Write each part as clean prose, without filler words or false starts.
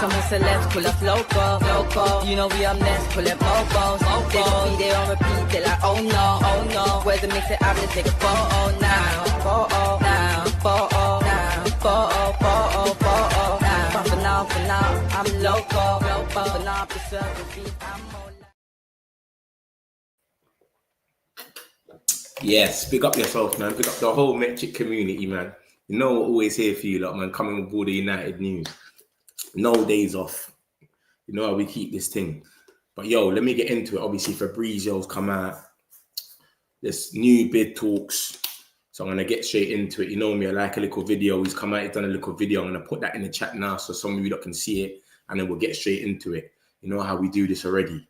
Someone said let's pull up loco. You know we up next, pull up bobos. They gon' be there on repeat, they like oh no. Where's the mix it up, let's take a photo now. But for now, I'm loco. For now, I'm preserving beat, I'm more. Yes, big up yourself, man. Big up the whole Metric community, man. You know we're always here for you lot, man. Coming with all the United news. No days off. You know how we keep this thing. But yo, let me get into it. Obviously, Fabrizio's come out. There's new bid talks. So I'm going to get straight into it. You know me, I like a little video. He's come out, he's done a little video. I'm going to put that in the chat now so some of you lot can see it. And then we'll get straight into it. You know how we do this already.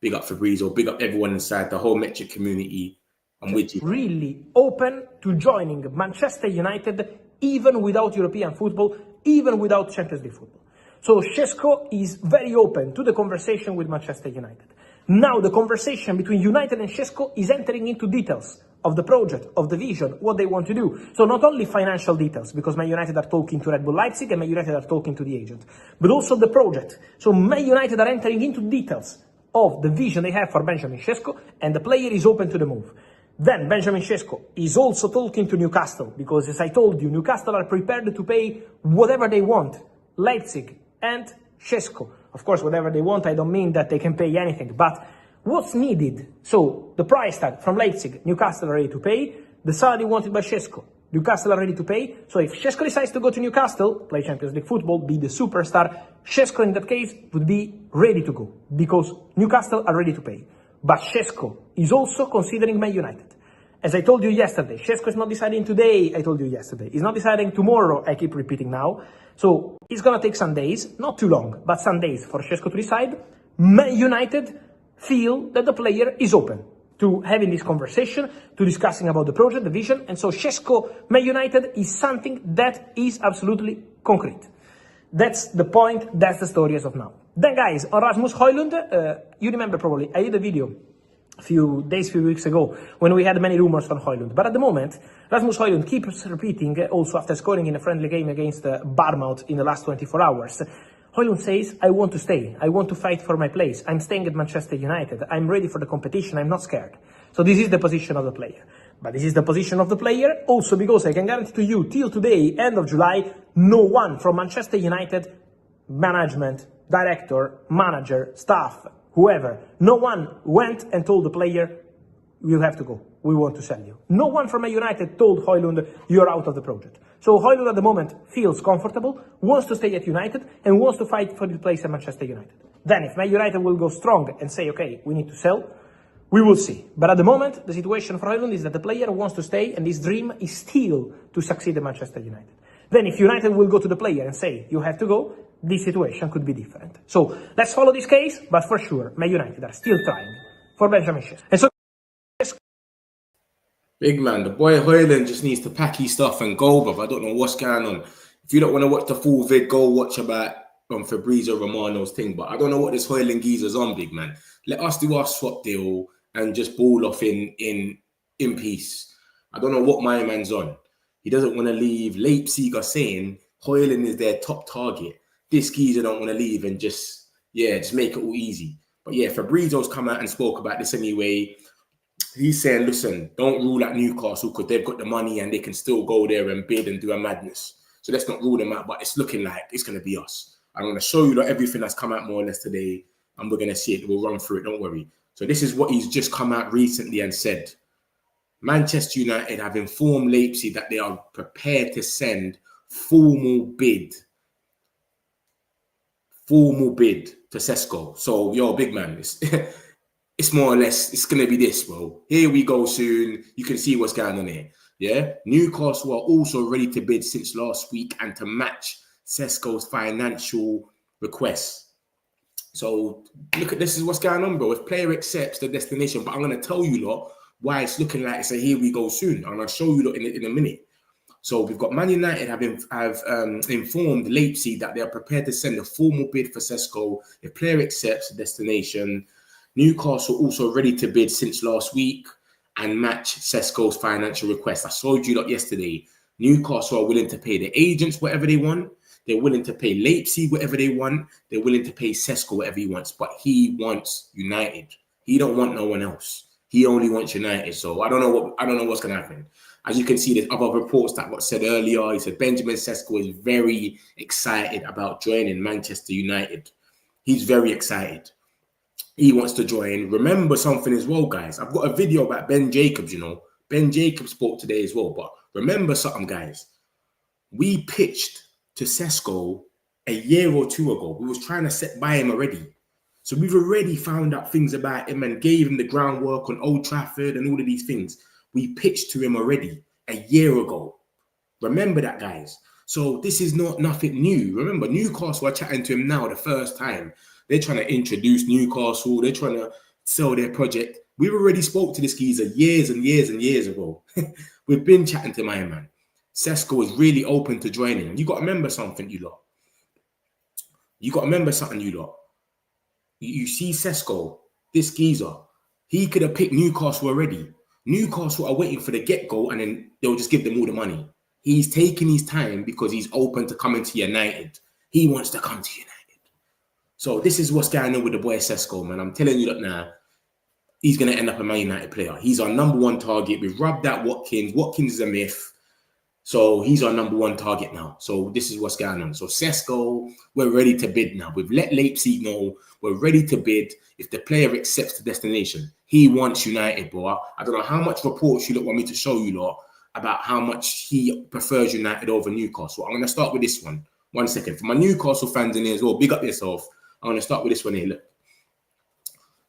Big up Fabrizio. Big up everyone inside the whole Metric community. I'm with you. Really open to joining Manchester United even without European football, even without Champions League football. So Sesko is very open to the conversation with Manchester United. Now the conversation between United and Sesko is entering into details of the project, of the vision, what they want to do. So not only financial details, because Man United are talking to Red Bull Leipzig and Man United are talking to the agent, but also the project. So Man United are entering into details of the vision they have for Benjamin Sesko, and the player is open to the move. Then Benjamin Sesko is also talking to Newcastle, because as I told you, Newcastle are prepared to pay whatever they want. Leipzig and Sesko. Of course, whatever they want, I don't mean that they can pay anything, but what's needed? So the price tag from Leipzig, Newcastle are ready to pay. The salary wanted by Sesko, Newcastle are ready to pay. So if Sesko decides to go to Newcastle, play Champions League football, be the superstar, Sesko in that case would be ready to go, because Newcastle are ready to pay. But Sesko is also considering Man United. As I told you yesterday, Sesko is not deciding today, I told you yesterday. He's not deciding tomorrow, I keep repeating now. So it's going to take some days, not too long, but some days for Sesko to decide. Man United feel that the player is open to having this conversation, to discussing about the project, the vision. And so Sesko, Man United is something that is absolutely concrete. That's the point, that's the story as of now. Then guys, on Rasmus Hojlund, you remember probably, I did a video a few weeks ago, when we had many rumors on Hojlund. But at the moment, Rasmus Hojlund keeps repeating, also after scoring in a friendly game against Bournemouth in the last 24 hours, Hojlund says, I want to stay, I want to fight for my place, I'm staying at Manchester United, I'm ready for the competition, I'm not scared. So this is the position of the player. But this is the position of the player also because I can guarantee to you, till today, end of July, no one from Manchester United, management, director, manager, staff, whoever, no one went and told the player, you have to go, we want to sell you. No one from Man United told Hojlund, you're out of the project. So Hojlund at the moment feels comfortable, wants to stay at United, and wants to fight for the place at Manchester United. Then if Man United will go strong and say, okay, we need to sell, we will see. But at the moment, the situation for Hojlund is that the player wants to stay, and his dream is still to succeed at Manchester United. Then if United will go to the player and say, you have to go, this situation could be different. So let's follow this case, but for sure, Man United are still trying for Benjamin Sesko. And so, big man, the boy Hojlund just needs to pack his stuff and go, bruv. I don't know what's going on. If you don't want to watch the full vid, go watch about Fabrizio Romano's thing. But I don't know what this Hojlund geezer's on, big man. Let us do our swap deal and just ball off in peace. I don't know what my man's on. He doesn't want to leave. Leipzig are saying Hojlund is their top target. This geezer don't want to leave and just make it all easy. But yeah, Fabrizio's come out and spoke about this anyway. He's saying, listen, don't rule out Newcastle because they've got the money and they can still go there and bid and do a madness. So let's not rule them out, but it's looking like it's going to be us. I'm going to show you everything that's come out more or less today, and we're going to see it. We'll run through it, don't worry. So this is what he's just come out recently and said. Manchester United have informed Leipzig that they are prepared to send formal bid for Sesko. So, yo, big man, it's more or less, it's going to be this, bro. Here we go soon. You can see what's going on here. Yeah. Newcastle are also ready to bid since last week and to match Sesko's financial requests. So look at this is what's going on, bro. If player accepts the destination, but I'm going to tell you lot why it's looking like it's a here we go soon. And I'll show you lot in a minute. So we've got Man United have informed Leipzig that they are prepared to send a formal bid for Sesko if player accepts the destination. Newcastle also ready to bid since last week and match Sesko's financial request. I showed you lot yesterday. Newcastle are willing to pay the agents whatever they want. They're willing to pay Leipzig whatever they want. They're willing to pay Sesko whatever he wants. But he wants United. He don't want no one else. He only wants United. So I don't know what's gonna happen. As you can see, there's other reports that got said earlier. He said Benjamin Sesko is very excited about joining Manchester United. He's very excited. He wants to join. Remember something as well, guys. I've got a video about Ben Jacobs, you know. Ben Jacobs spoke today as well. But remember something, guys. We pitched to Sesko a year or two ago. We was trying to set by him already. So we've already found out things about him and gave him the groundwork on Old Trafford and all of these things. We pitched to him already a year ago. Remember that, guys. So this is not nothing new. Remember, Newcastle are chatting to him now the first time. They're trying to introduce Newcastle. They're trying to sell their project. We've already spoke to this geezer years and years and years ago. We've been chatting to my man. Sesko is really open to joining. And you got to remember something, you lot. You see Sesko, this geezer, he could have picked Newcastle already. Newcastle are waiting for the get-go and then they'll just give them all the money. He's taking his time because he's open to coming to United. He wants to come to United. So this is what's going on with the boy Sesko, man. I'm telling you that now. He's going to end up a Man United player. He's our number one target. We've rubbed out Watkins. Watkins is a myth. So he's our number one target now. So this is what's going on. So Sesko, we're ready to bid now. We've let Leipzig know we're ready to bid if the player accepts the destination. He wants United, bro. I don't know how much reports you lot want me to show you lot about how much he prefers United over Newcastle. I'm going to start with this one. 1 second. For my Newcastle fans in here as well, big up yourself. I'm going to start with this one here. Look.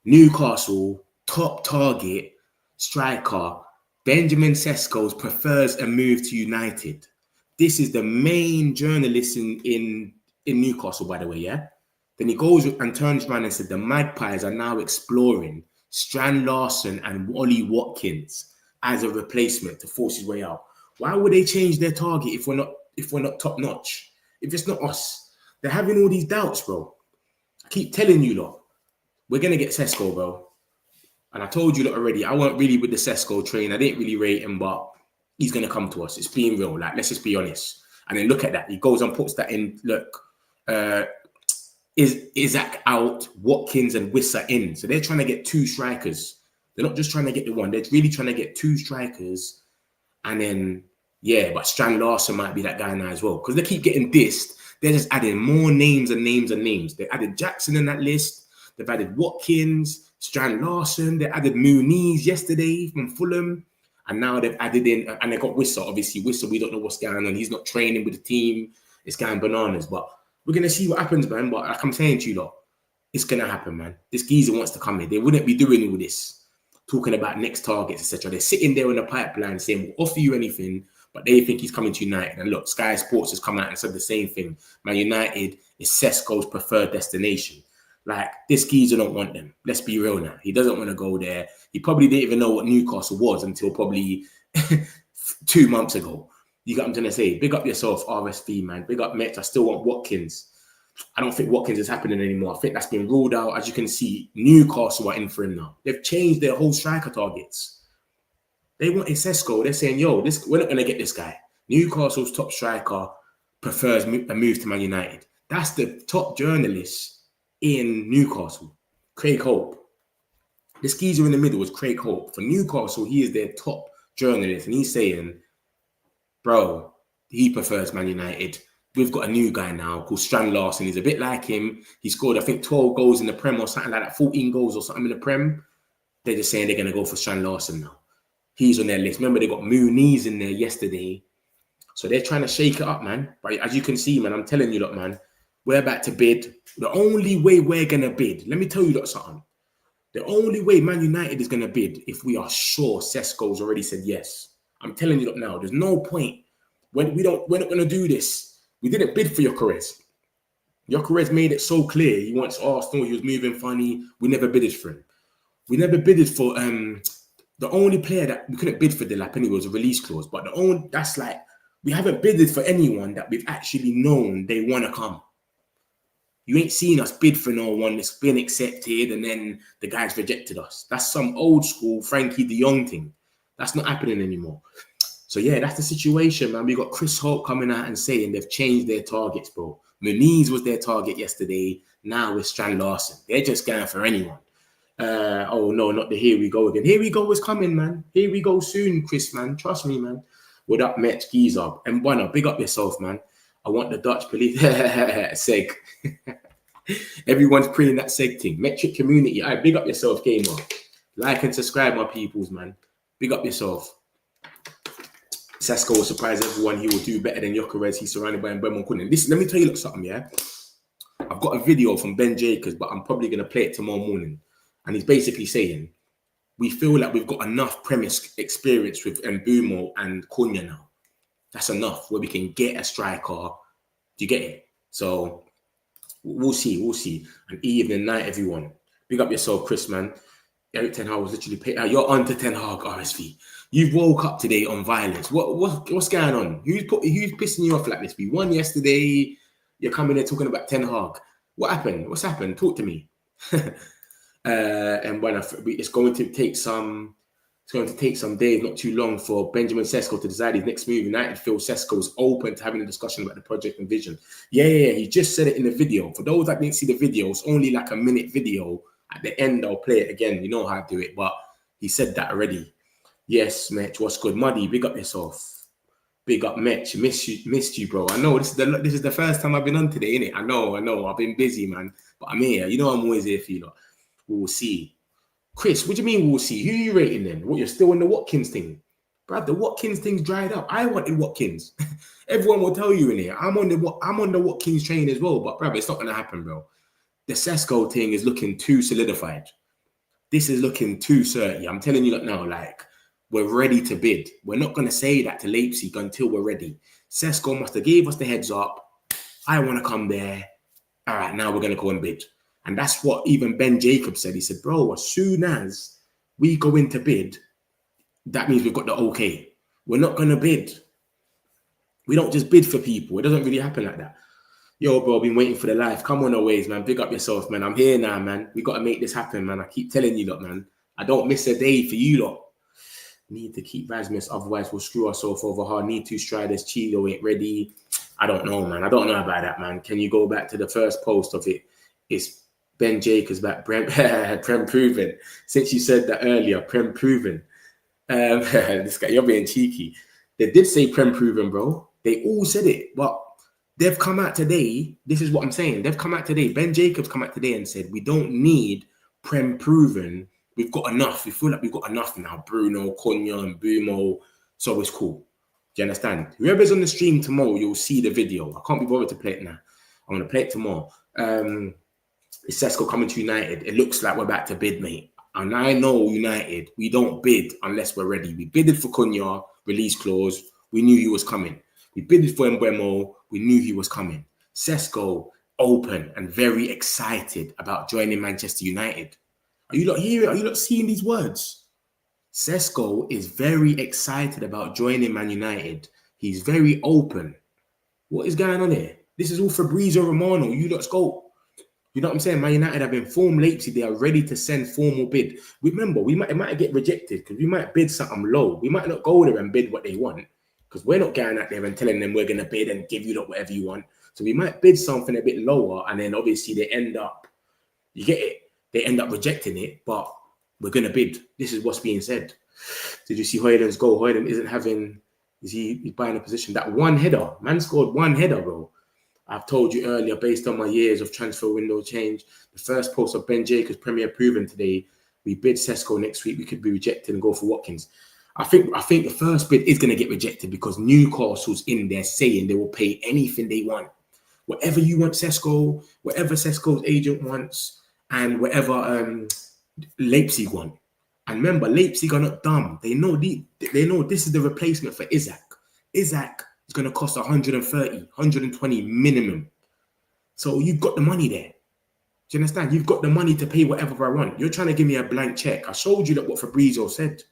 Newcastle, top target, striker, Benjamin Sesko prefers a move to United. This is the main journalist in Newcastle, by the way, yeah? Then he goes and turns around and said the Magpies are now exploring Strand Larsen and Ollie Watkins as a replacement to force his way out. Why would they change their target if we're not top notch? If it's not us, they're having all these doubts, bro. I keep telling you lot, we're gonna get Sesko, bro. And I told you that already. I weren't really with the Sesko train. I didn't really rate him, but he's gonna come to us. It's being real. Like, let's just be honest. And then look at that. He goes and puts that in. Look, is Isak out, Watkins and Wissa in. So they're trying to get two strikers. They're not just trying to get the one. They're really trying to get two strikers. And then, yeah, but Strand Larsen might be that guy now as well. Because they keep getting dissed. They're just adding more names and names and names. They added Jackson in that list. They've added Watkins, Strand Larsen. They added Muniz yesterday from Fulham. And now they've added in, and they got Wissa, obviously. Wissa, we don't know what's going on. He's not training with the team. It's going bananas. But we're going to see what happens, man. But like I'm saying to you lot, it's going to happen, man. This geezer wants to come in. They wouldn't be doing all this, talking about next targets, etc. They're sitting there in the pipeline saying, we'll offer you anything, but they think he's coming to United. And look, Sky Sports has come out and said the same thing. Man United is Sesko's preferred destination. Like, this geezer don't want them. Let's be real now. He doesn't want to go there. He probably didn't even know what Newcastle was until probably 2 months ago. You got what I'm trying to say? Big up yourself, RSV, man. Big up Met. I still want Watkins. I don't think Watkins is happening anymore. I think that's been ruled out. As you can see, Newcastle are in for him now. They've changed their whole striker targets. They want Sesko. They're saying, yo, we're not going to get this guy. Newcastle's top striker prefers a move to Man United. That's the top journalist in Newcastle, Craig Hope. This geezer in the middle is Craig Hope. For Newcastle, he is their top journalist. And he's saying, bro, he prefers Man United. We've got a new guy now called Strand Larsen. He's a bit like him. He scored, I think, 12 goals in the Prem or something like that, 14 goals or something in the Prem. They're just saying they're going to go for Strand Larsen now. He's on their list. Remember, they got Muniz in there yesterday. So they're trying to shake it up, man. But as you can see, man, I'm telling you, look, man, we're about to bid. The only way we're going to bid, let me tell you lot something. The only way Man United is going to bid if we are sure Sesko's already said yes. I'm telling you lot now, there's no point. We're not going to do this. We didn't bid for Gyökeres. Gyökeres made it so clear. He wants Arsenal. He was moving funny. We never bidded for him. We never bidded for the only player that we couldn't bid for Delap anyway was a release clause. But that's like, we haven't bidded for anyone that we've actually known they want to come. You ain't seen us bid for no one that's been accepted and then the guy's rejected us. That's some old school Frankie de Jong thing. That's not happening anymore. So yeah, that's the situation, man. We got Chris Hope coming out and saying they've changed their targets, bro. Muniz was their target yesterday. Now it's Strand Larson. They're just going for anyone. Oh no, not the here we go again. Here we go is coming, man. Here we go soon, Chris, man. Trust me, man. What up, Metch, Giza? And Buena, big up yourself, man. I want the Dutch police. Seg. Everyone's praying that Seg thing. Metric community. All right, big up yourself, gamer. Like and subscribe, my peoples, man. Big up yourself. Sesko will surprise everyone. He will do better than Gyökeres. He's surrounded by Mbeumo Kunin. Listen, let me tell you something, yeah? I've got a video from Ben Jacobs, but I'm probably going to play it tomorrow morning. And he's basically saying, we feel like we've got enough premise experience with Mbeumo and Cunha now. That's enough where we can get a striker. Do you get it? So we'll see. We'll see. And evening, night, everyone. Big up yourself, Chris, man. Eric Ten Hag was literally paid. You're on to Ten Hag RSV. You've woke up today on violence. What's going on? Who's pissing you off like this? We won yesterday. You're coming here talking about Ten Hag. What happened? What's happened? Talk to me. And when it's going to take some days, not too long, for Benjamin Sesko to decide his next move. United feel Sesko's open to having a discussion about the project and vision. Yeah. He just said it in the video. For those that didn't see the video, it's only like a minute video. At the end, I'll play it again. You know how I do it, but he said that already. Yes, Mitch, what's good? Muddy, big up yourself. Big up, Mitch. Missed you, bro. I know this is the first time I've been on today, innit? I know. I've been busy, man. But I'm here. You know I'm always here for you lot. We'll see. Chris, what do you mean we'll see? Who are you rating then? What, you're still on the Watkins thing? Bruv, the Watkins thing's dried up. I wanted Watkins. Everyone will tell you in here. I'm on the Watkins train as well, but bruv, it's not gonna happen, bro. The Sesko thing is looking too solidified. This is looking too certain. I'm telling you that now, like, we're ready to bid. We're not going to say that to Leipzig until we're ready. Sesko must have gave us the heads up. I want to come there. All right, now we're going to go and bid. And that's what even Ben Jacobs said. He said, bro, as soon as we go into bid, that means we've got the okay. We're not going to bid. We don't just bid for people. It doesn't really happen like that. Yo, bro, been waiting for the life. Come on, always, man. Big up yourself, man. I'm here now, man. We got to make this happen, man. I keep telling you lot, man. I don't miss a day for you lot. Need to keep Rasmus, otherwise we'll screw ourselves over hard. Need two striders. Chido ain't ready. I don't know, man. I don't know about that, man. Can you go back to the first post of it? It's Ben Jacobs back. Prem proven. Since you said that earlier, Prem proven. This guy, you're being cheeky. They did say Prem proven, bro. They all said it, but they've come out today. This is what I'm saying. They've come out today. Ben Jacobs come out today and said, we don't need Prem proven. We've got enough. We feel like we've got enough now. Bruno, Cunha, and Mbeumo. So it's cool. Do you understand? Whoever's on the stream tomorrow, you'll see the video. I can't be bothered to play it now. I'm going to play it tomorrow. It's Sesko coming to United. It looks like we're about to bid, mate. And I know United, we don't bid unless we're ready. We bidded for Cunha, release clause. We knew he was coming. We bidded for Mbeumo. We knew he was coming. Sesko, open and very excited about joining Manchester United. Are you not hearing? Are you not seeing these words? Sesko is very excited about joining Man United. He's very open. What is going on here? This is all Fabrizio Romano. You let's go. You know what I'm saying? Man United have informed Leipzig they are ready to send formal bid. Remember, it might get rejected because we might bid something low. We might not go there and bid what they want because we're not going out there and telling them we're going to bid and give you whatever you want. So we might bid something a bit lower and then obviously they end up, you get it? They end up rejecting it, but we're going to bid. This is what's being said. Did you see Hojlund's goal? Hojlund he's buying a position. That one header, man scored one header, bro. I've told you earlier, based on my years of transfer window change, the first post of Ben Jacobs Premier proven today, we bid Sesko next week. We could be rejected and go for Watkins. I think the first bid is going to get rejected because Newcastle's in there saying they will pay anything they want. Whatever you want, Sesko, whatever Sesko's agent wants, and whatever Leipzig want. And remember, Leipzig are not dumb. They know this is the replacement for Isak. Isak is going to cost 130, 120 minimum. So you've got the money there. Do you understand? You've got the money to pay whatever I want. You're trying to give me a blank check. I showed you that what Fabrizio said.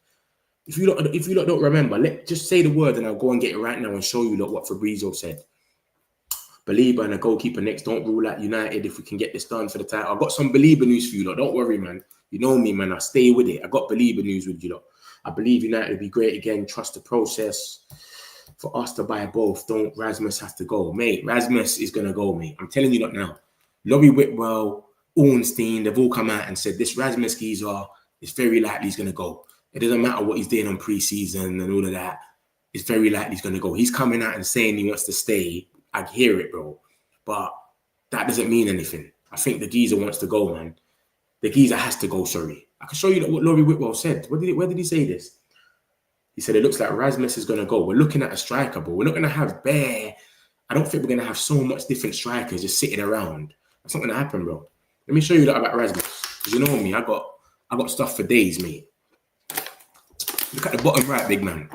If you lot don't remember, just say the word and I'll go and get it right now and show you what Fabrizio said. Baleba and a goalkeeper next. Don't rule out United if we can get this done for the title. I've got some Baleba news for you lot. Don't worry, man. You know me, man. I stay with it. I got Baleba news with you lot. I believe United will be great again. Trust the process. For us to buy both, don't Rasmus has to go. Mate, Rasmus is going to go, mate. I'm telling you that now. Laurie Whitwell, Ornstein, they've all come out and said this Rasmus geezer is very likely he's going to go. It doesn't matter what he's doing on pre-season and all of that. It's very likely he's going to go. He's coming out and saying he wants to stay. I hear it, bro. But that doesn't mean anything. I think the geezer wants to go, man. The geezer has to go, sorry. I can show you what Laurie Whitwell said. Where did he say this? He said, it looks like Rasmus is going to go. We're looking at a striker, but we're not going to have bare. I don't think we're going to have so much different strikers just sitting around. That's not going to happen, bro. Let me show you that about Rasmus. Because you know me, I got stuff for days, mate. Look at the bottom right, big man.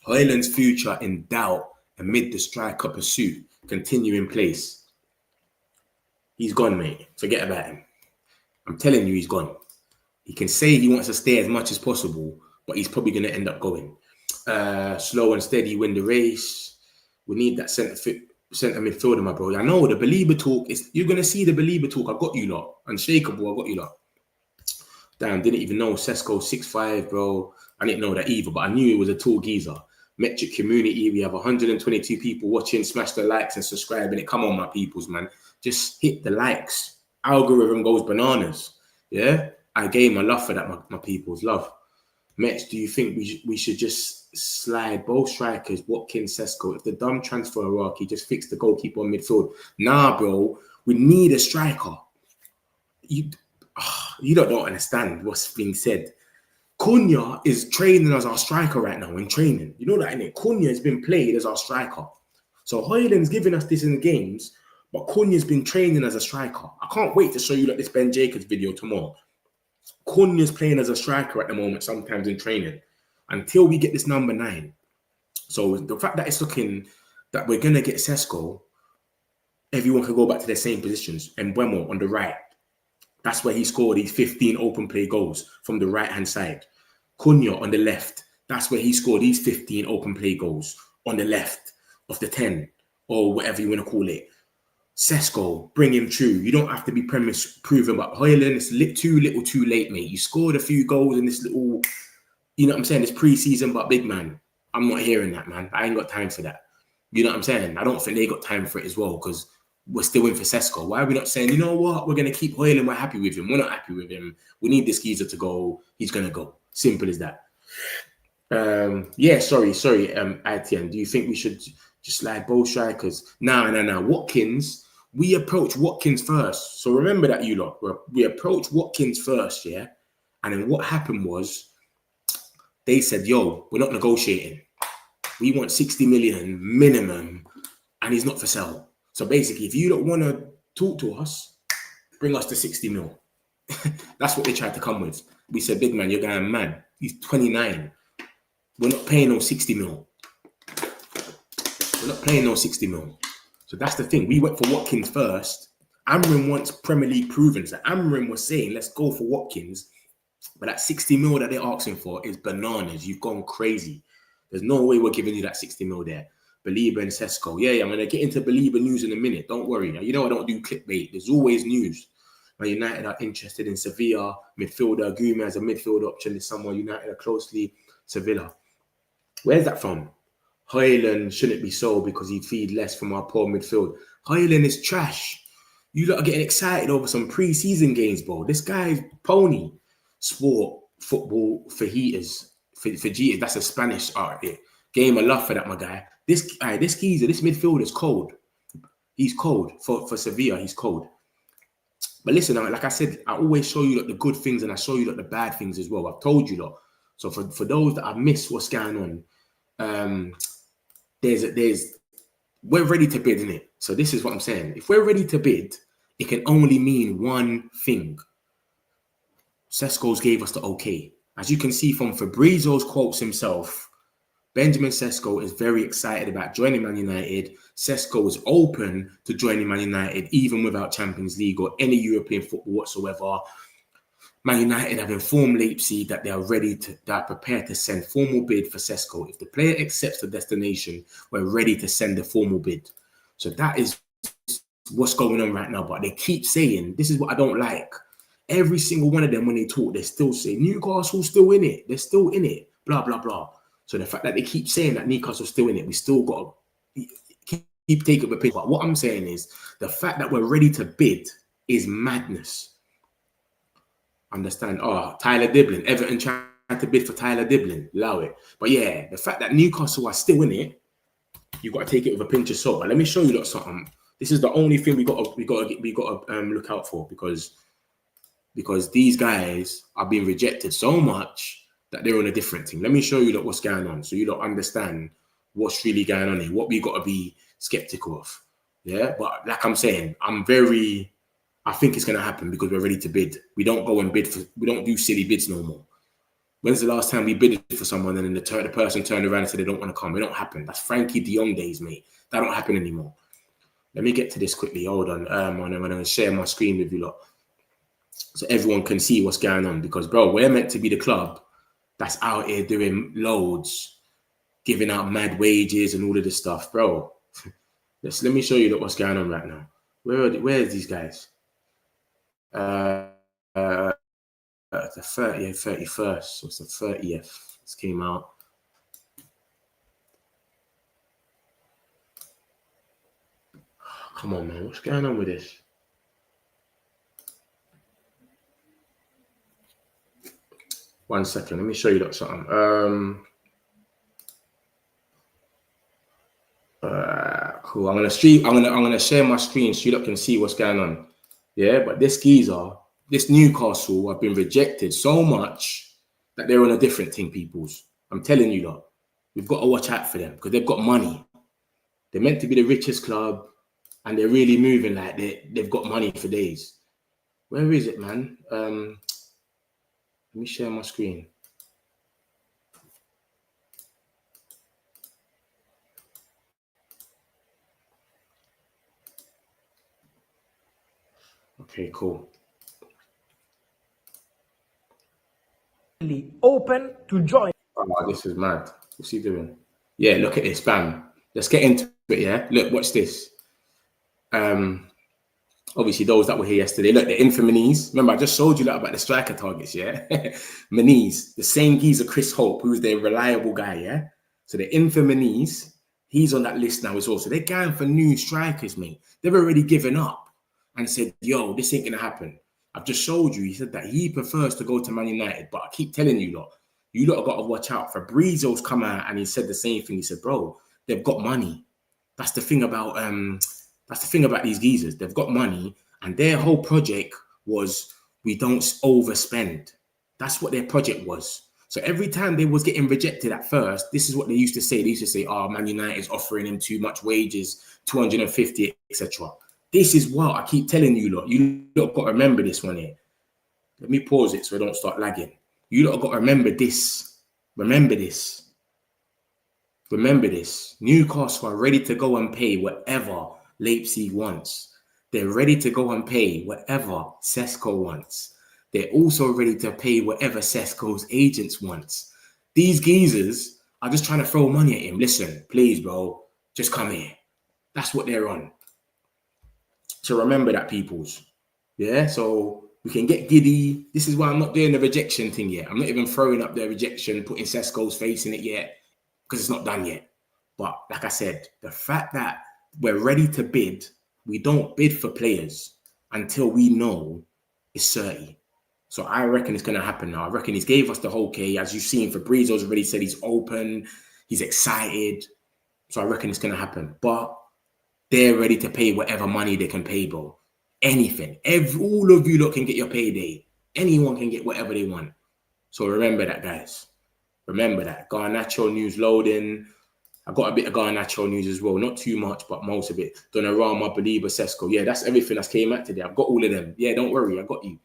Hojlund's future in doubt amid the striker pursuit. Continue in place. He's gone, mate. Forget about him. I'm telling you, he's gone. He can say he wants to stay as much as possible, but he's probably going to end up going. Slow and steady, win the race. We need that centre midfielder, my bro. I know the Baleba talk. You're going to see the Baleba talk. I got you lot. Unshakable, I got you lot. Damn, didn't even know Sesko 6'5", bro. I didn't know that either, but I knew he was a tall geezer. Metric community, we have 122 people watching. Smash the likes and subscribe. And come on, my peoples, man. Just hit the likes. Algorithm goes bananas. Yeah? I gave my love for that, my peoples. Love. Metch, do you think we should just slide both strikers, Watkins, Sesko? If the dumb transfer hierarchy just fix the goalkeeper on midfield. Nah, bro. We need a striker. You don't understand what's being said. Cunha is training as our striker right now in training. You know that, innit? Cunha has been played as our striker. So Hojlund's giving us this in the games, but Cunha's been training as a striker. I can't wait to show you like this Ben Jacobs video tomorrow. Cunha's playing as a striker at the moment, sometimes in training, until we get this number 9. So the fact that it's looking that we're going to get Sesko, everyone can go back to their same positions. And Mbeumo on the right. That's where he scored these 15 open play goals from the right-hand side. Cunha on the left. That's where he scored these 15 open play goals on the left of the 10 or whatever you want to call it. Sesko, bring him through. You don't have to be premise proven, but Hojlund, it's too little too late, mate. You scored a few goals in this little, you know what I'm saying, this pre-season, but big man, I'm not hearing that, man. I ain't got time for that. You know what I'm saying? I don't think they got time for it as well because we're still in for Sesko. Why are we not saying, you know what, we're going to keep Hojlund, we're happy with him. We're not happy with him. We need this geezer to go. He's going to go. Simple as that. Yeah, sorry, Etienne. Do you think we should just slide both strikers? No. Watkins, we approach Watkins first. So remember that, you lot. We approached Watkins first, yeah? And then what happened was they said, yo, we're not negotiating. We want 60 million minimum, and he's not for sale. So basically, if you don't want to talk to us, bring us to 60 mil. That's what they tried to come with. We said, big man, you're going mad. He's 29. We're not paying no 60 mil. We're not paying no 60 mil. So that's the thing. We went for Watkins first. Amrin wants Premier League proven. So Amrin was saying, let's go for Watkins. But that 60 mil that they're asking for is bananas. You've gone crazy. There's no way we're giving you that 60 mil there. Baleba and Sesko. Yeah, I'm going to get into Baleba news in a minute. Don't worry. You know I don't do clickbait. There's always news. Man United are interested in Sevilla. Midfielder. Guma as a midfield option is someone United are closely. Sevilla. Where's that from? Hojlund shouldn't be sold because he'd feed less from our poor midfield. Hojlund is trash. You lot are getting excited over some pre-season games, bro. This guy's pony. Sport, football, fajitas. Fajitas, that's a Spanish art there. Game of love for that, my guy. This geezer, this midfielder is cold. He's cold. For Sevilla, he's cold. But listen, like I said, I always show you the good things and I show you the bad things as well. I've told you lot. So for those that have missed what's going on, we're ready to bid, innit? So this is what I'm saying. If we're ready to bid, it can only mean one thing. Sesko's gave us the okay. As you can see from Fabrizio's quotes himself, Benjamin Sesko is very excited about joining Man United. Sesko is open to joining Man United, even without Champions League or any European football whatsoever. Man United have informed Leipzig that they are prepared to send formal bid for Sesko. If the player accepts the destination, we're ready to send a formal bid. So that is what's going on right now. But they keep saying, this is what I don't like. Every single one of them, when they talk, they still say, Newcastle's still in it. They're still in it. blah, blah, blah. So the fact that they keep saying that Newcastle's still in it, we still got to keep taking the piss. But what I'm saying is the fact that we're ready to bid is madness. Understand? Oh, Tyler Diblin. Everton tried to bid for Tyler Diblin. Allow it. But yeah, the fact that Newcastle are still in it, you got to take it with a pinch of salt. But let me show you something. This is the only thing we got to look out for because these guys are being rejected so much that they're on a different thing. Let me show you what's going on so you don't understand what's really going on here, what we got to be skeptical of. Yeah, but like I'm saying, I think it's going to happen because we're ready to bid. We don't go and bid we don't do silly bids no more. When's the last time we bid for someone and then the person turned around and said they don't want to come? It don't happen. That's Frankie de Jong days, mate. That don't happen anymore. Let me get to this quickly. Hold on. I'm going to share my screen with you lot so everyone can see what's going on because, bro, we're meant to be the club that's out here doing loads, giving out mad wages and all of this stuff, bro. Let me show you what's going on right now. Where are these guys? The 30th, 31st. So it's the 30th. This came out. Come on, man. What's going on with this? One second. Let me show you something. Cool. I'm gonna share my screen so you can see what's going on. Yeah, but this Newcastle have been rejected so much that they're on a different thing, peoples. I'm telling you lot. We've got to watch out for them because they've got money. They're meant to be the richest club, and they're really moving like they've got money for days. Where is it, man? Let me share my screen. Okay, cool. Open to join. Oh, this is mad. What's he doing? Yeah, look at this, bam. Let's get into it, yeah? Look, watch this. Obviously, those that were here yesterday, look, the Infamanies. Remember, I just showed you about the striker targets, yeah? Manies, the same geezer, Chris Hope, who's their reliable guy, yeah? So the Infamanies, he's on that list now as well. So they're going for new strikers, mate. They've already given up and said, yo, this ain't going to happen. I've just showed you, he said that he prefers to go to Man United, but I keep telling you lot have got to watch out. Fabrizio's come out and he said the same thing. He said, bro, they've got money. That's the thing about these geezers. They've got money, and their whole project was we don't overspend. That's what their project was. So every time they was getting rejected at first, this is what they used to say. They used to say, oh, Man United is offering him too much wages, 250, etc. This is what I keep telling you lot. You lot got to remember this one here. Let me pause it so I don't start lagging. You lot have got to remember this. Remember this. Remember this. Newcastle are ready to go and pay whatever Leipzig wants. They're ready to go and pay whatever Sesko wants. They're also ready to pay whatever Sesko's agents wants. These geezers are just trying to throw money at him. Listen, please, bro, just come here. That's what they're on. So remember that, peoples. Yeah, so we can get giddy. This is why I'm not doing the rejection thing yet. I'm not even throwing up the rejection, putting Sesko's face in it yet, because it's not done yet. But like I said, the fact that we're ready to bid, we don't bid for players until we know it's 30. So I reckon it's going to happen now. I reckon he's gave us the whole K. As you've seen, Fabrizio's already said he's open, he's excited. So I reckon it's going to happen. But they're ready to pay whatever money they can pay, bro. Anything. All of you lot can get your payday. Anyone can get whatever they want. So remember that, guys. Remember that. Garnacho news loading. I got a bit of Garnacho news as well. Not too much, but most of it. Donnarumma, Baleba, Sesko. Yeah, that's everything that's came out today. I've got all of them. Yeah, don't worry. I got you.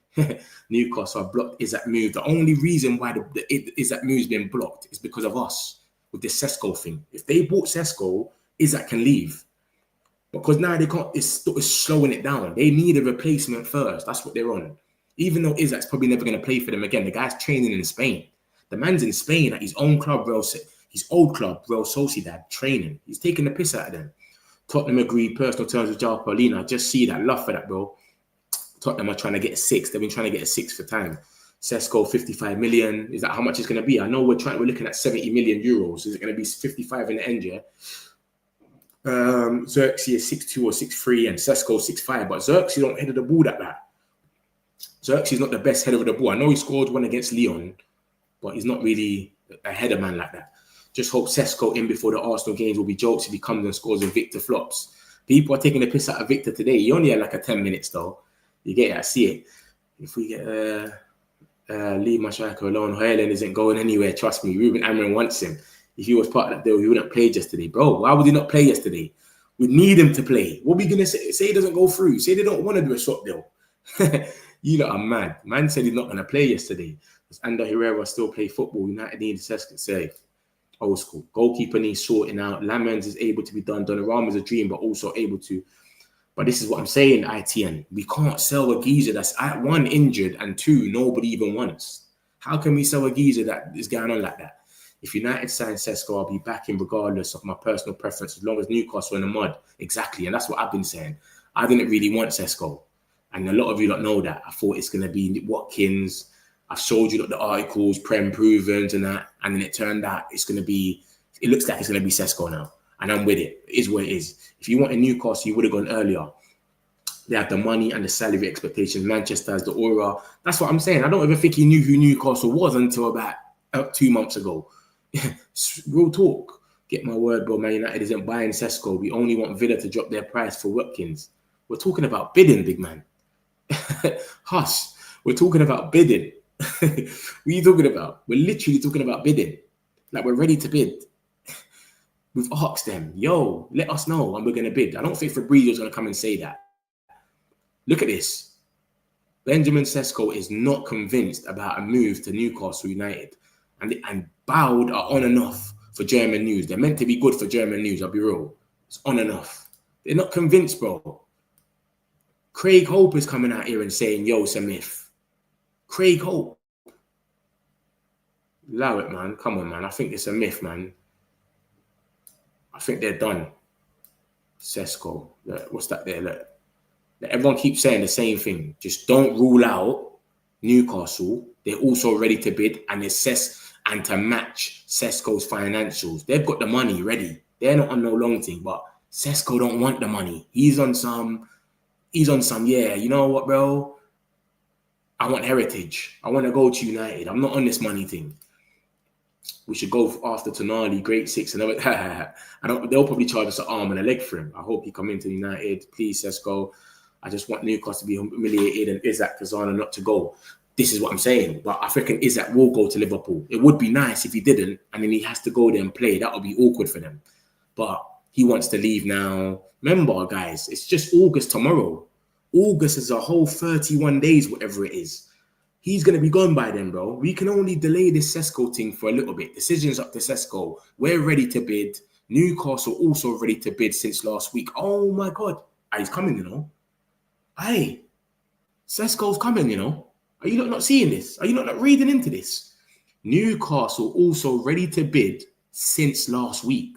Newcastle blocked Isak move. The only reason why the Isak move's been blocked is because of us with this Sesko thing. If they bought Sesko, Isak can leave. Because now they can't, it's slowing it down. They need a replacement first. That's what they're on. Even though Isak's probably never going to play for them again. The guy's training in Spain. The man's in Spain at his own club, his old club, Real Sociedad, training. He's taking the piss out of them. Tottenham agreed personal terms with João Paulino. I just see that. Love for that, bro. Tottenham are trying to get a 6. They've been trying to get a 6 for time. Sesko 55 million. Is that how much it's going to be? I know we're looking at 70 million euros. Is it going to be 55 in the end? Yeah. Xerxes is 6'2" or 6'3", and Sesko 6'5". But Xerxes don't head the ball that bad. Xerxes is not the best header of the ball. I know he scored one against Lyon, but he's not really a header man like that. Just hope Sesko in before the Arsenal games will be jokes if he comes and scores and Victor flops. People are taking the piss out of Victor today. He only had like a 10 minutes though. You get it, I see it. If we get leave my striker alone, Hojlund isn't going anywhere. Trust me, Ruben Amorim wants him. If he was part of that deal, he wouldn't play yesterday. Bro, why would he not play yesterday? We need him to play. What are we going to say? Say he doesn't go through. Say they don't want to do a swap deal. You lot are mad. Man said he's not going to play yesterday. Does Ander Herrera still play football? United need Sesko save. Old school. Goalkeeper needs sorting out. Lamens is able to be done. Donnarumma is a dream, but also able to. But this is what I'm saying, ITN. We can't sell a geezer that's at 1 injured and 2 nobody even wants. How can we sell a geezer that is going on like that? If United sign Sesko, I'll be backing regardless of my personal preference as long as Newcastle in the mud. Exactly. And that's what I've been saying. I didn't really want Sesko. And a lot of you don't know that. I thought it's going to be Watkins. I've showed you the articles, Prem Provens and that. And then it turned out it looks like it's going to be Sesko now. And I'm with it. It is what it is. If you want a Newcastle, you would have gone earlier. They have the money and the salary expectations. Manchester has the aura. That's what I'm saying. I don't even think he knew who Newcastle was until about 2 months ago. Real talk. Get my word, bro. Man United isn't buying Sesko. We only want Villa to drop their price for Watkins. We're talking about bidding, big man. Hush. We're talking about bidding. What are you talking about? We're literally talking about bidding. Like we're ready to bid. We've asked them, yo, let us know and we're going to bid. I don't think Fabrizio's going to come and say that. Look at this. Benjamin Sesko is not convinced about a move to Newcastle United. And Bowed are on and off for German news. They're meant to be good for German news, I'll be real. It's on and off. They're not convinced, bro. Craig Hope is coming out here and saying, yo, it's a myth. Craig Hope. Allow it, man. Come on, man. I think it's a myth, man. I think they're done. Sesko. Look, what's that there? Look. Everyone keeps saying the same thing. Just don't rule out Newcastle. They're also ready to bid and and to match Sesko's financials. They've got the money ready. They're not on no long thing, but Sesko don't want the money. He's on some, yeah, you know what, bro? I want heritage. I want to go to United. I'm not on this money thing. We should go after Tonali, Great Six, and they'll probably charge us an arm and a leg for him. I hope he come into United. Please, Sesko. I just want Newcastle to be humiliated and Isak Kazana not to go. This is what I'm saying. But I reckon Isak will go to Liverpool. It would be nice if he didn't, and then he has to go there and play. That would be awkward for them. But he wants to leave now. Remember, guys, it's just August tomorrow. August is a whole 31 days, whatever it is. He's going to be gone by then, bro. We can only delay this Sesko thing for a little bit. Decisions up to Sesko. We're ready to bid. Newcastle also ready to bid since last week. Oh, my God. He's coming, you know. Hey, Sesko's coming, you know. Are you not seeing this? Are you not reading into this? Newcastle also ready to bid since last week.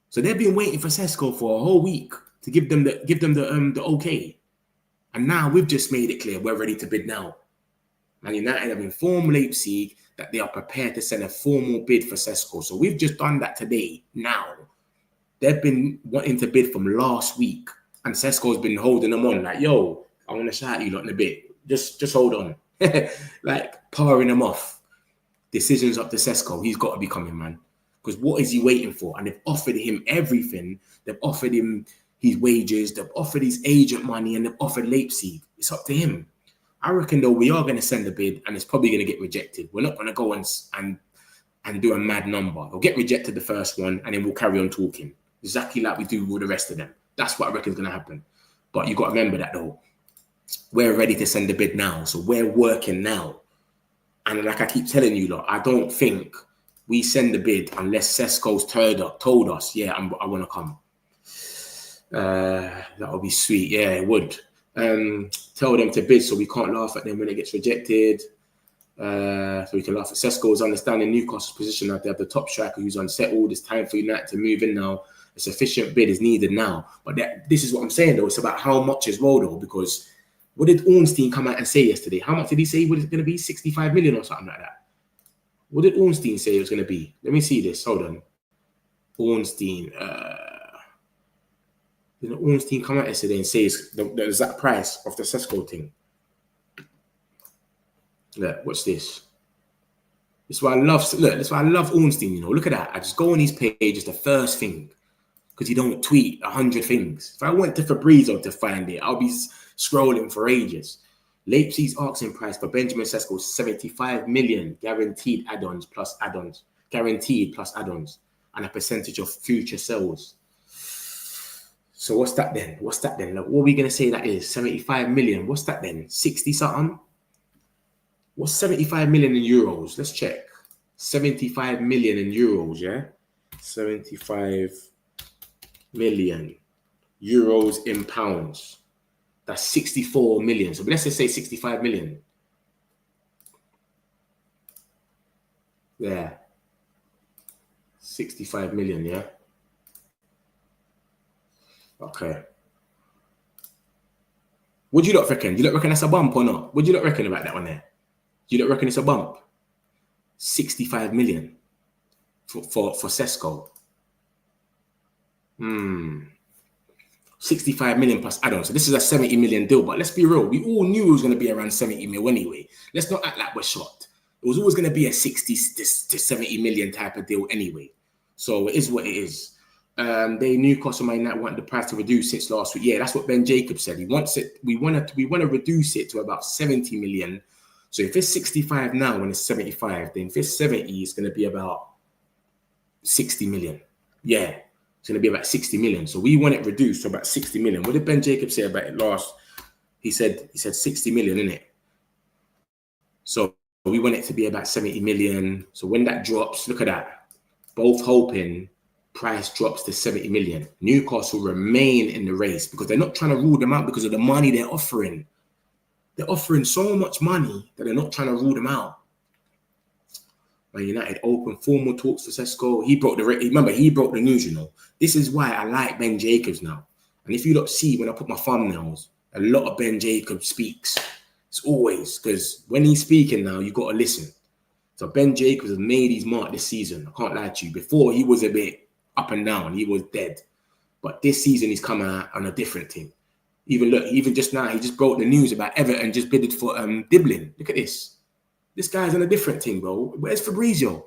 So they've been waiting for Sesko for a whole week to give them the okay. And now we've just made it clear we're ready to bid now. Man United have informed Leipzig that they are prepared to send a formal bid for Sesko. So we've just done that today, now. They've been wanting to bid from last week. And Sesko's been holding them on like, yo, I want to shout you lot in a bit. Just hold on. Like, powering them off. Decisions up to Sesko. He's got to be coming, man. Because what is he waiting for? And they've offered him everything. They've offered him his wages. They've offered his agent money. And they've offered Leipzig. It's up to him. I reckon, though, we are going to send a bid. And it's probably going to get rejected. We're not going to go and do a mad number. It'll get rejected the first one. And then we'll carry on talking. Exactly like we do with the rest of them. That's what I reckon is going to happen. But you got to remember that, though. We're ready to send the bid now. So we're working now. And like I keep telling you, lot, I don't think we send the bid unless Sesko's told us, yeah, I want to come. That would be sweet. Yeah, it would. Tell them to bid so we can't laugh at them when it gets rejected. So we can laugh at Sesko's understanding Newcastle's position that they have the top striker who's unsettled. It's time for United to move in now. A sufficient bid is needed now. But this is what I'm saying, though. It's about how much as well, though, because What did Ornstein come out and say yesterday? How much did he say was it going to be? 65 million or something like that. What did Ornstein say it was going to be? Let me see this. Hold on. Ornstein. Did Ornstein come out yesterday and say it's the exact price of the Sesko thing? Look, what's this? This is why I love. Look, that's why I love Ornstein. You know, look at that. I just go on his page. It's the first thing because he don't tweet 100 things. If I went to Fabrizio to find it, I'll be scrolling for ages. Leipzig's asking price for Benjamin Sesko is 75 million, guaranteed add-ons plus add-ons, guaranteed plus add-ons, and a percentage of future sales. So what's that then? What's that then? Like, what are we gonna say that is? 75 million. What's that then? 60 something? What's 75 million in euros? Let's check. 75 million in euros, yeah? 75 million euros in pounds. That's 64 million. So let's just say 65 million. Yeah. 65 million, yeah? Okay. What do you lot reckon? Do you lot reckon that's a bump or not? What do you lot reckon about that one there? Do you lot reckon it's a bump? 65 million for Sesko. 65 million plus add-on. So this is a 70 million deal. But let's be real. We all knew it was going to be around 70 mil anyway. Let's not act like we're shocked. It was always going to be a 60 to 70 million type of deal anyway. So it is what it is. Newcastle might not want the price to reduce it last week. Yeah, that's what Ben Jacobs said. He wants it. We want to reduce it to about 70 million. So if it's 65 now and it's 75, then if it's 70, it's going to be about 60 million. Yeah. It's going to be about 60 million. So we want it reduced to about 60 million. What did Ben Jacobs say about it last? He said 60 million, innit? So we want it to be about 70 million. So when that drops, look at that. Both hoping price drops to 70 million. Newcastle remain in the race because they're not trying to rule them out because of the money they're offering. They're offering so much money that they're not trying to rule them out. Man United open formal talks for Sesko. He broke the news, you know. This is why I like Ben Jacobs now. And if you don't see, when I put my thumbnails, a lot of Ben Jacobs speaks. It's always, because when he's speaking now, you got to listen. So Ben Jacobs has made his mark this season. I can't lie to you. Before, he was a bit up and down. He was dead. But this season, he's come out on a different thing. Even just now, he just broke the news about Everton just bidded for Diblin. Look at this. This guy's on a different thing, bro. Where's Fabrizio?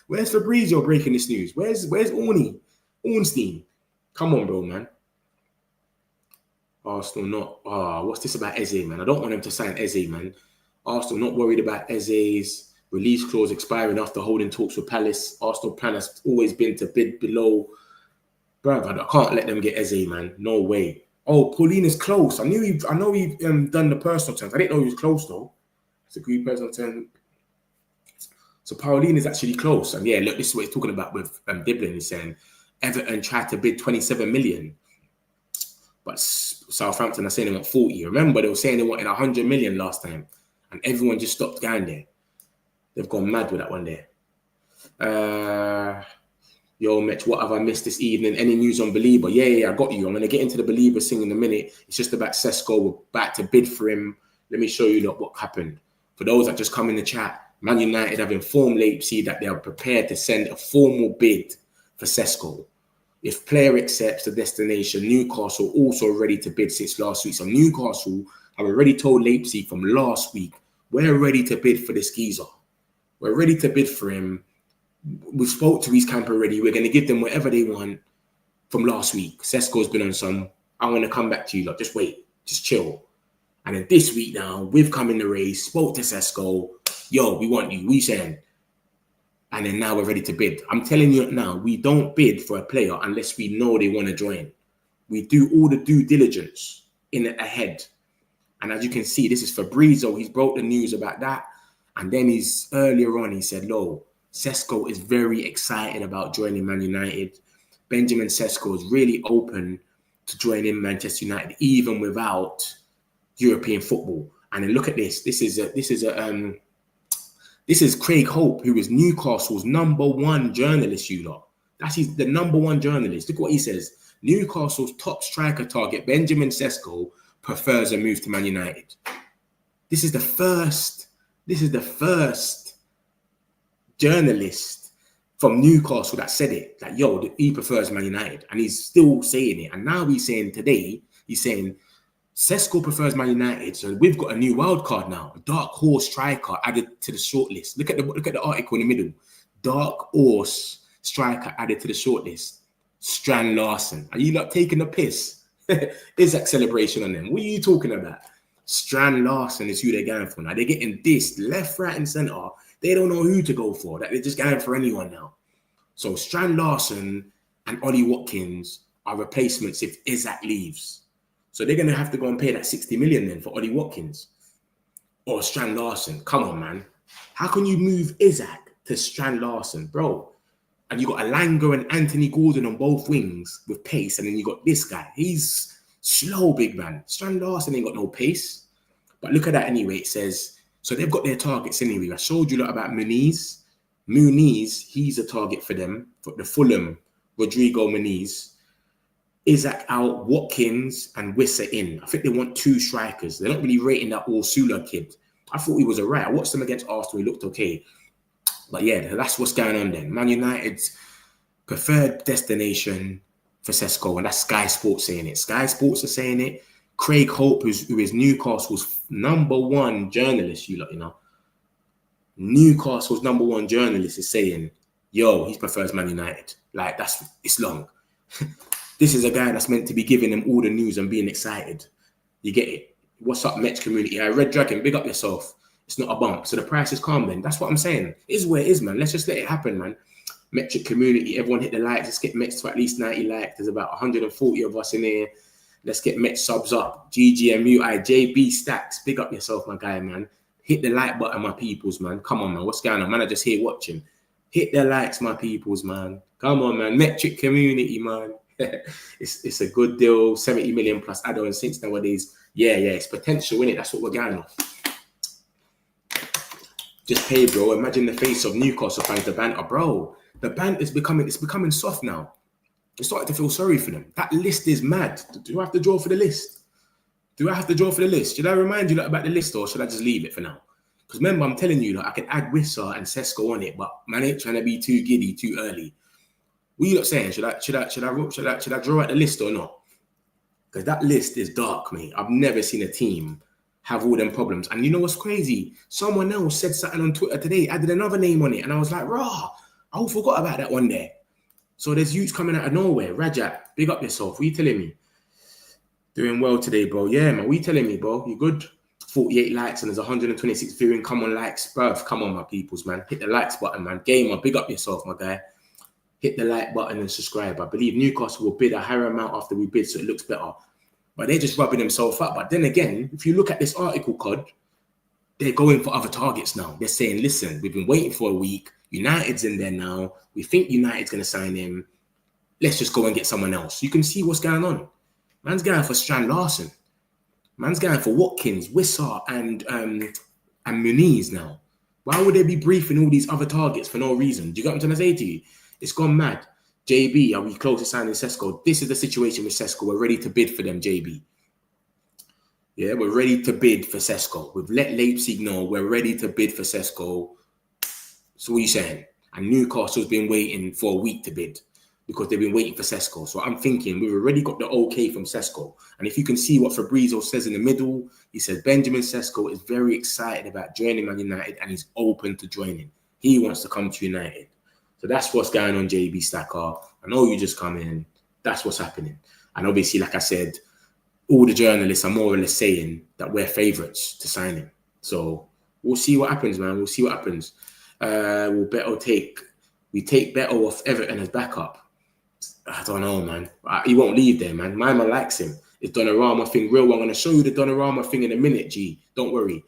Where's Fabrizio breaking this news? Where's Ornstein? Come on, bro, man. Arsenal not. What's this about Eze, man? I don't want him to sign Eze, man. Arsenal not worried about Eze's release clause expiring after holding talks with Palace. Arsenal plan has always been to bid below. Bro, I can't let them get Eze, man. No way. Oh, Pauline is close. I know he done the personal terms. I didn't know he was close though. It's agreed personal term. So Pauline is actually close. And yeah, look, this is what he's talking about with Diblin. He's saying Everton tried to bid 27 million. But Southampton are saying they want 40. Remember, they were saying they wanted 100 million last time. And everyone just stopped going there. They've gone mad with that one there. Yo, Mitch, what have I missed this evening? Any news on Baleba? Yeah, I got you. I'm going to get into the Baleba thing in a minute. It's just about Sesko. We're back to bid for him. Let me show you what happened. For those that just come in the chat, Man United have informed Leipzig that they are prepared to send a formal bid for Sesko. If player accepts the destination, Newcastle also ready to bid since last week. So Newcastle have already told Leipzig from last week, we're ready to bid for this geezer. We're ready to bid for him. We spoke to his camp already. We're going to give them whatever they want from last week. Sesko's been on some, I'm going to come back to you. Like, just wait. Just chill. And then this week now, we've come in the race, spoke to Sesko. Yo, we want you. We saying. And then now we're ready to bid. I'm telling you now, we don't bid for a player unless we know they want to join. We do all the due diligence in it ahead. And as you can see, this is Fabrizio. He's broke the news about that. And then earlier on, he said, no, Sesko is very excited about joining Man United. Benjamin Sesko is really open to joining Manchester United, even without European football. And then look at this. This is Craig Hope, who is Newcastle's #1 journalist, you lot. That's the #1 journalist. Look what he says. Newcastle's top striker target, Benjamin Sesko, prefers a move to Man United. This is the first journalist from Newcastle that said it. Like, yo, he prefers Man United. And he's still saying it. And now he's saying Sesko prefers Man United. So we've got a new wild card now. A dark horse striker added to the shortlist. Look at the article in the middle. Dark horse striker added to the shortlist. Strand Larsen. Are you not taking the piss? Isak celebration on them. What are you talking about? Strand Larsen is who they're going for now. They're getting this left, right, and centre. They don't know who to go for. That they're just going for anyone now. So Strand Larsen and Ollie Watkins are replacements if Isak leaves. So they're going to have to go and pay that 60 million then for Ollie Watkins or Strand Larsen. Come on, man. How can you move Isak to Strand Larsen, bro? And you got Alanga and Anthony Gordon on both wings with pace, and then you got this guy. He's slow, big man. Strand Larsen ain't got no pace. But look at that anyway. It says, so they've got their targets anyway. I showed you a lot about Muniz. Muniz, he's a target for them. For the Fulham, Rodrigo Muniz. Isak out, Watkins and Wissa in. I think they want 2 strikers. They're not really rating that All-Sula kid. I thought he was alright. I watched him against Arsenal. He looked okay. But yeah, that's what's going on then. Man United's preferred destination for Sesko, and that's Sky Sports saying it. Sky Sports are saying it. Craig Hope, who is Newcastle's #1 journalist, you know. Newcastle's #1 journalist is saying, yo, he prefers Man United. Like, it's long. This is a guy that's meant to be giving them all the news and being excited. You get it? What's up, Metch community? Red Dragon, big up yourself. It's not a bump. So the price is calm then. That's what I'm saying. It is where it is, man. Let's just let it happen, man. Metric community, everyone hit the likes. Let's get Metch to at least 90 likes. There's about 140 of us in here. Let's get Metch subs up. GGMUI, JB Stacks, big up yourself, my guy, man. Hit the like button, my peoples, man. Come on, man. What's going on? Man, I just here watching. Hit the likes, my peoples, man. Come on, man. Metric community, man. It's a good deal. 70 million plus add-on since nowadays. Yeah, it's potential, innit? That's what we're going on. Just pay, bro. Imagine the face of Newcastle fans, the banter, bro. The banter is becoming soft now. I'm starting to feel sorry for them. That list is mad. Do I have to draw for the list? Should I remind you about the list, or should I just leave it for now? Because remember, I'm telling you, I can add Wissa and Sesko on it, but man ain't trying to be too giddy too early. What are you not saying? Should I draw out the list or not? Because that list is dark, mate. I've never seen a team have all them problems. And you know what's crazy? Someone else said something on Twitter today, added another name on it, and I was like, rah, I all forgot about that one there. So there's youths coming out of nowhere. Rajat, big up yourself. What are you telling me? Doing well today, bro. Yeah, man. What are you telling me, bro? You good? 48 likes and there's 126 viewing. Come on, likes, bruv. Come on, my peoples, man. Hit the likes button, man. Gamer, big up yourself, my guy. Hit the like button and subscribe. I believe Newcastle will bid a higher amount after we bid, so it looks better. But they're just rubbing themselves up. But then again, if you look at this article, COD, they're going for other targets now. They're saying, listen, we've been waiting for a week. United's in there now. We think United's going to sign him. Let's just go and get someone else. You can see what's going on. Man's going for Strand Larsen. Man's going for Watkins, Wissa, and Muniz now. Why would they be briefing all these other targets for no reason? Do you get what I'm trying to say to you? It's gone mad. JB, are we close to signing Sesko? This is the situation with Sesko. We're ready to bid for them, JB. Yeah, we're ready to bid for Sesko. We've let Leipzig know we're ready to bid for Sesko. So what are you saying? And Newcastle's been waiting for a week to bid because they've been waiting for Sesko. So I'm thinking we've already got the okay from Sesko. And if you can see what Fabrizio says in the middle, he says Benjamin Sesko is very excited about joining Man United and he's open to joining. He wants to come to United. So that's what's going on, JB Stacker. I know you just come in. That's what's happening. And obviously, like I said, all the journalists are more or less saying that we're favourites to sign him. So we'll see what happens, man. We'll see what happens. We take Beto off Everton as backup. I don't know, man. He won't leave there, man. My man likes him. It's Donnarumma thing real. I'm going to show you the Donnarumma thing in a minute, G. Don't worry.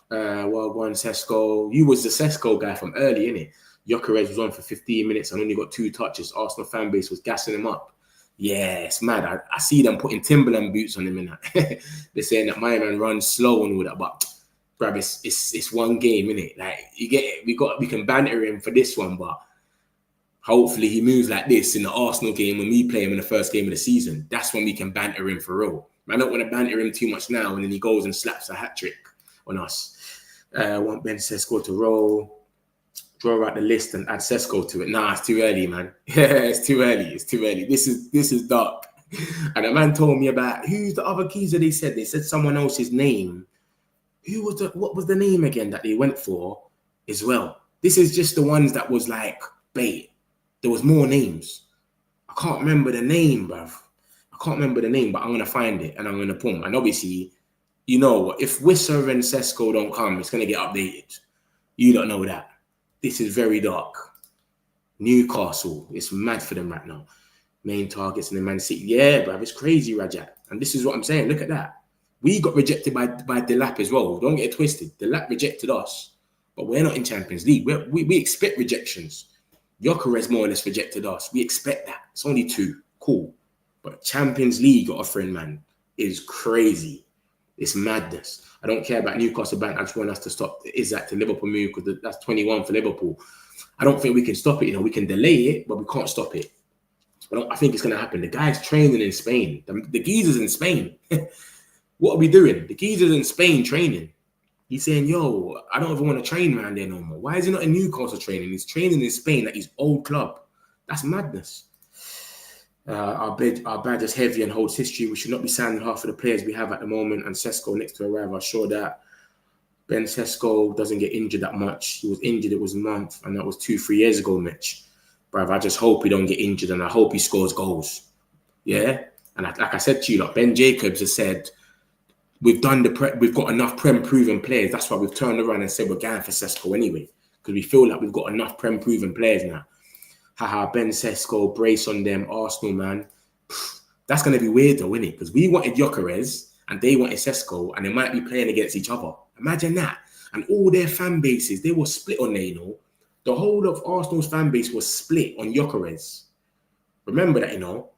Well, one Sesko. You was the Sesko guy from early, innit? Gyökeres was on for 15 minutes and only got 2 touches. Arsenal fan base was gassing him up. Yeah, it's mad. I see them putting Timberland boots on him in that. They're saying that my man runs slow and all that, but bruv, it's one game, innit? Like you get it. We can banter him for this one, but hopefully he moves like this in the Arsenal game when we play him in the first game of the season. That's when we can banter him for real. I don't want to banter him too much now and then he goes and slaps a hat-trick. on us. Want Ben Sesko to roll, draw out the list and add Sesko to it. Nah, it's too early, man. Yeah, it's too early. It's too early. This is dark. And a man told me about who's the other geezer. They said someone else's name. What was the name again that they went for as well? This is just the ones that was like bait. There was more names. I can't remember the name, bruv. I can't remember the name, but I'm gonna find it and I'm gonna put them. And obviously, you know, if Wissa and Sesko don't come, it's gonna get updated. You don't know that. This is very dark. Newcastle, it's mad for them right now. Main targets in the Man City. Yeah, bruv, it's crazy, Rajat. And this is what I'm saying. Look at that. We got rejected by Delap as well. Don't get it twisted. Delap rejected us, but we're not in Champions League. We expect rejections. Gyökeres more or less rejected us. We expect that. It's only 2. Cool. But Champions League offering, man, is crazy. It's madness. I don't care about Newcastle Bank. I just want us to stop Isak to Liverpool move because that's 21 for Liverpool. I don't think we can stop it. You know, we can delay it, but we can't stop it. I think it's going to happen. The guy's training in Spain. The geezer's in Spain. What are we doing? The geezer's in Spain training. He's saying, yo, I don't even want to train around there no more. Why is he not in Newcastle training? He's training in Spain at his old club. That's madness. Our badge is heavy and holds history. We should not be signing half of the players we have at the moment. And Sesko next to arrive. I'm sure that Ben Sesko doesn't get injured that much. He was injured, it was a month. And that was 2-3 years ago, Mitch. Bruv, I just hope he don't get injured and I hope he scores goals. Yeah? And like I said to you, like Ben Jacobs has said, we've got enough Prem-proven players. That's why we've turned around and said we're going for Sesko anyway. Because we feel like we've got enough Prem-proven players now. Haha, Ben Sesko, brace on them, Arsenal, man. That's going to be weird though, isn't it? Because we wanted Gyökeres and they wanted Sesko and they might be playing against each other. Imagine that. And all their fan bases, they were split on there, you know. The whole of Arsenal's fan base was split on Gyökeres. Remember that, you know.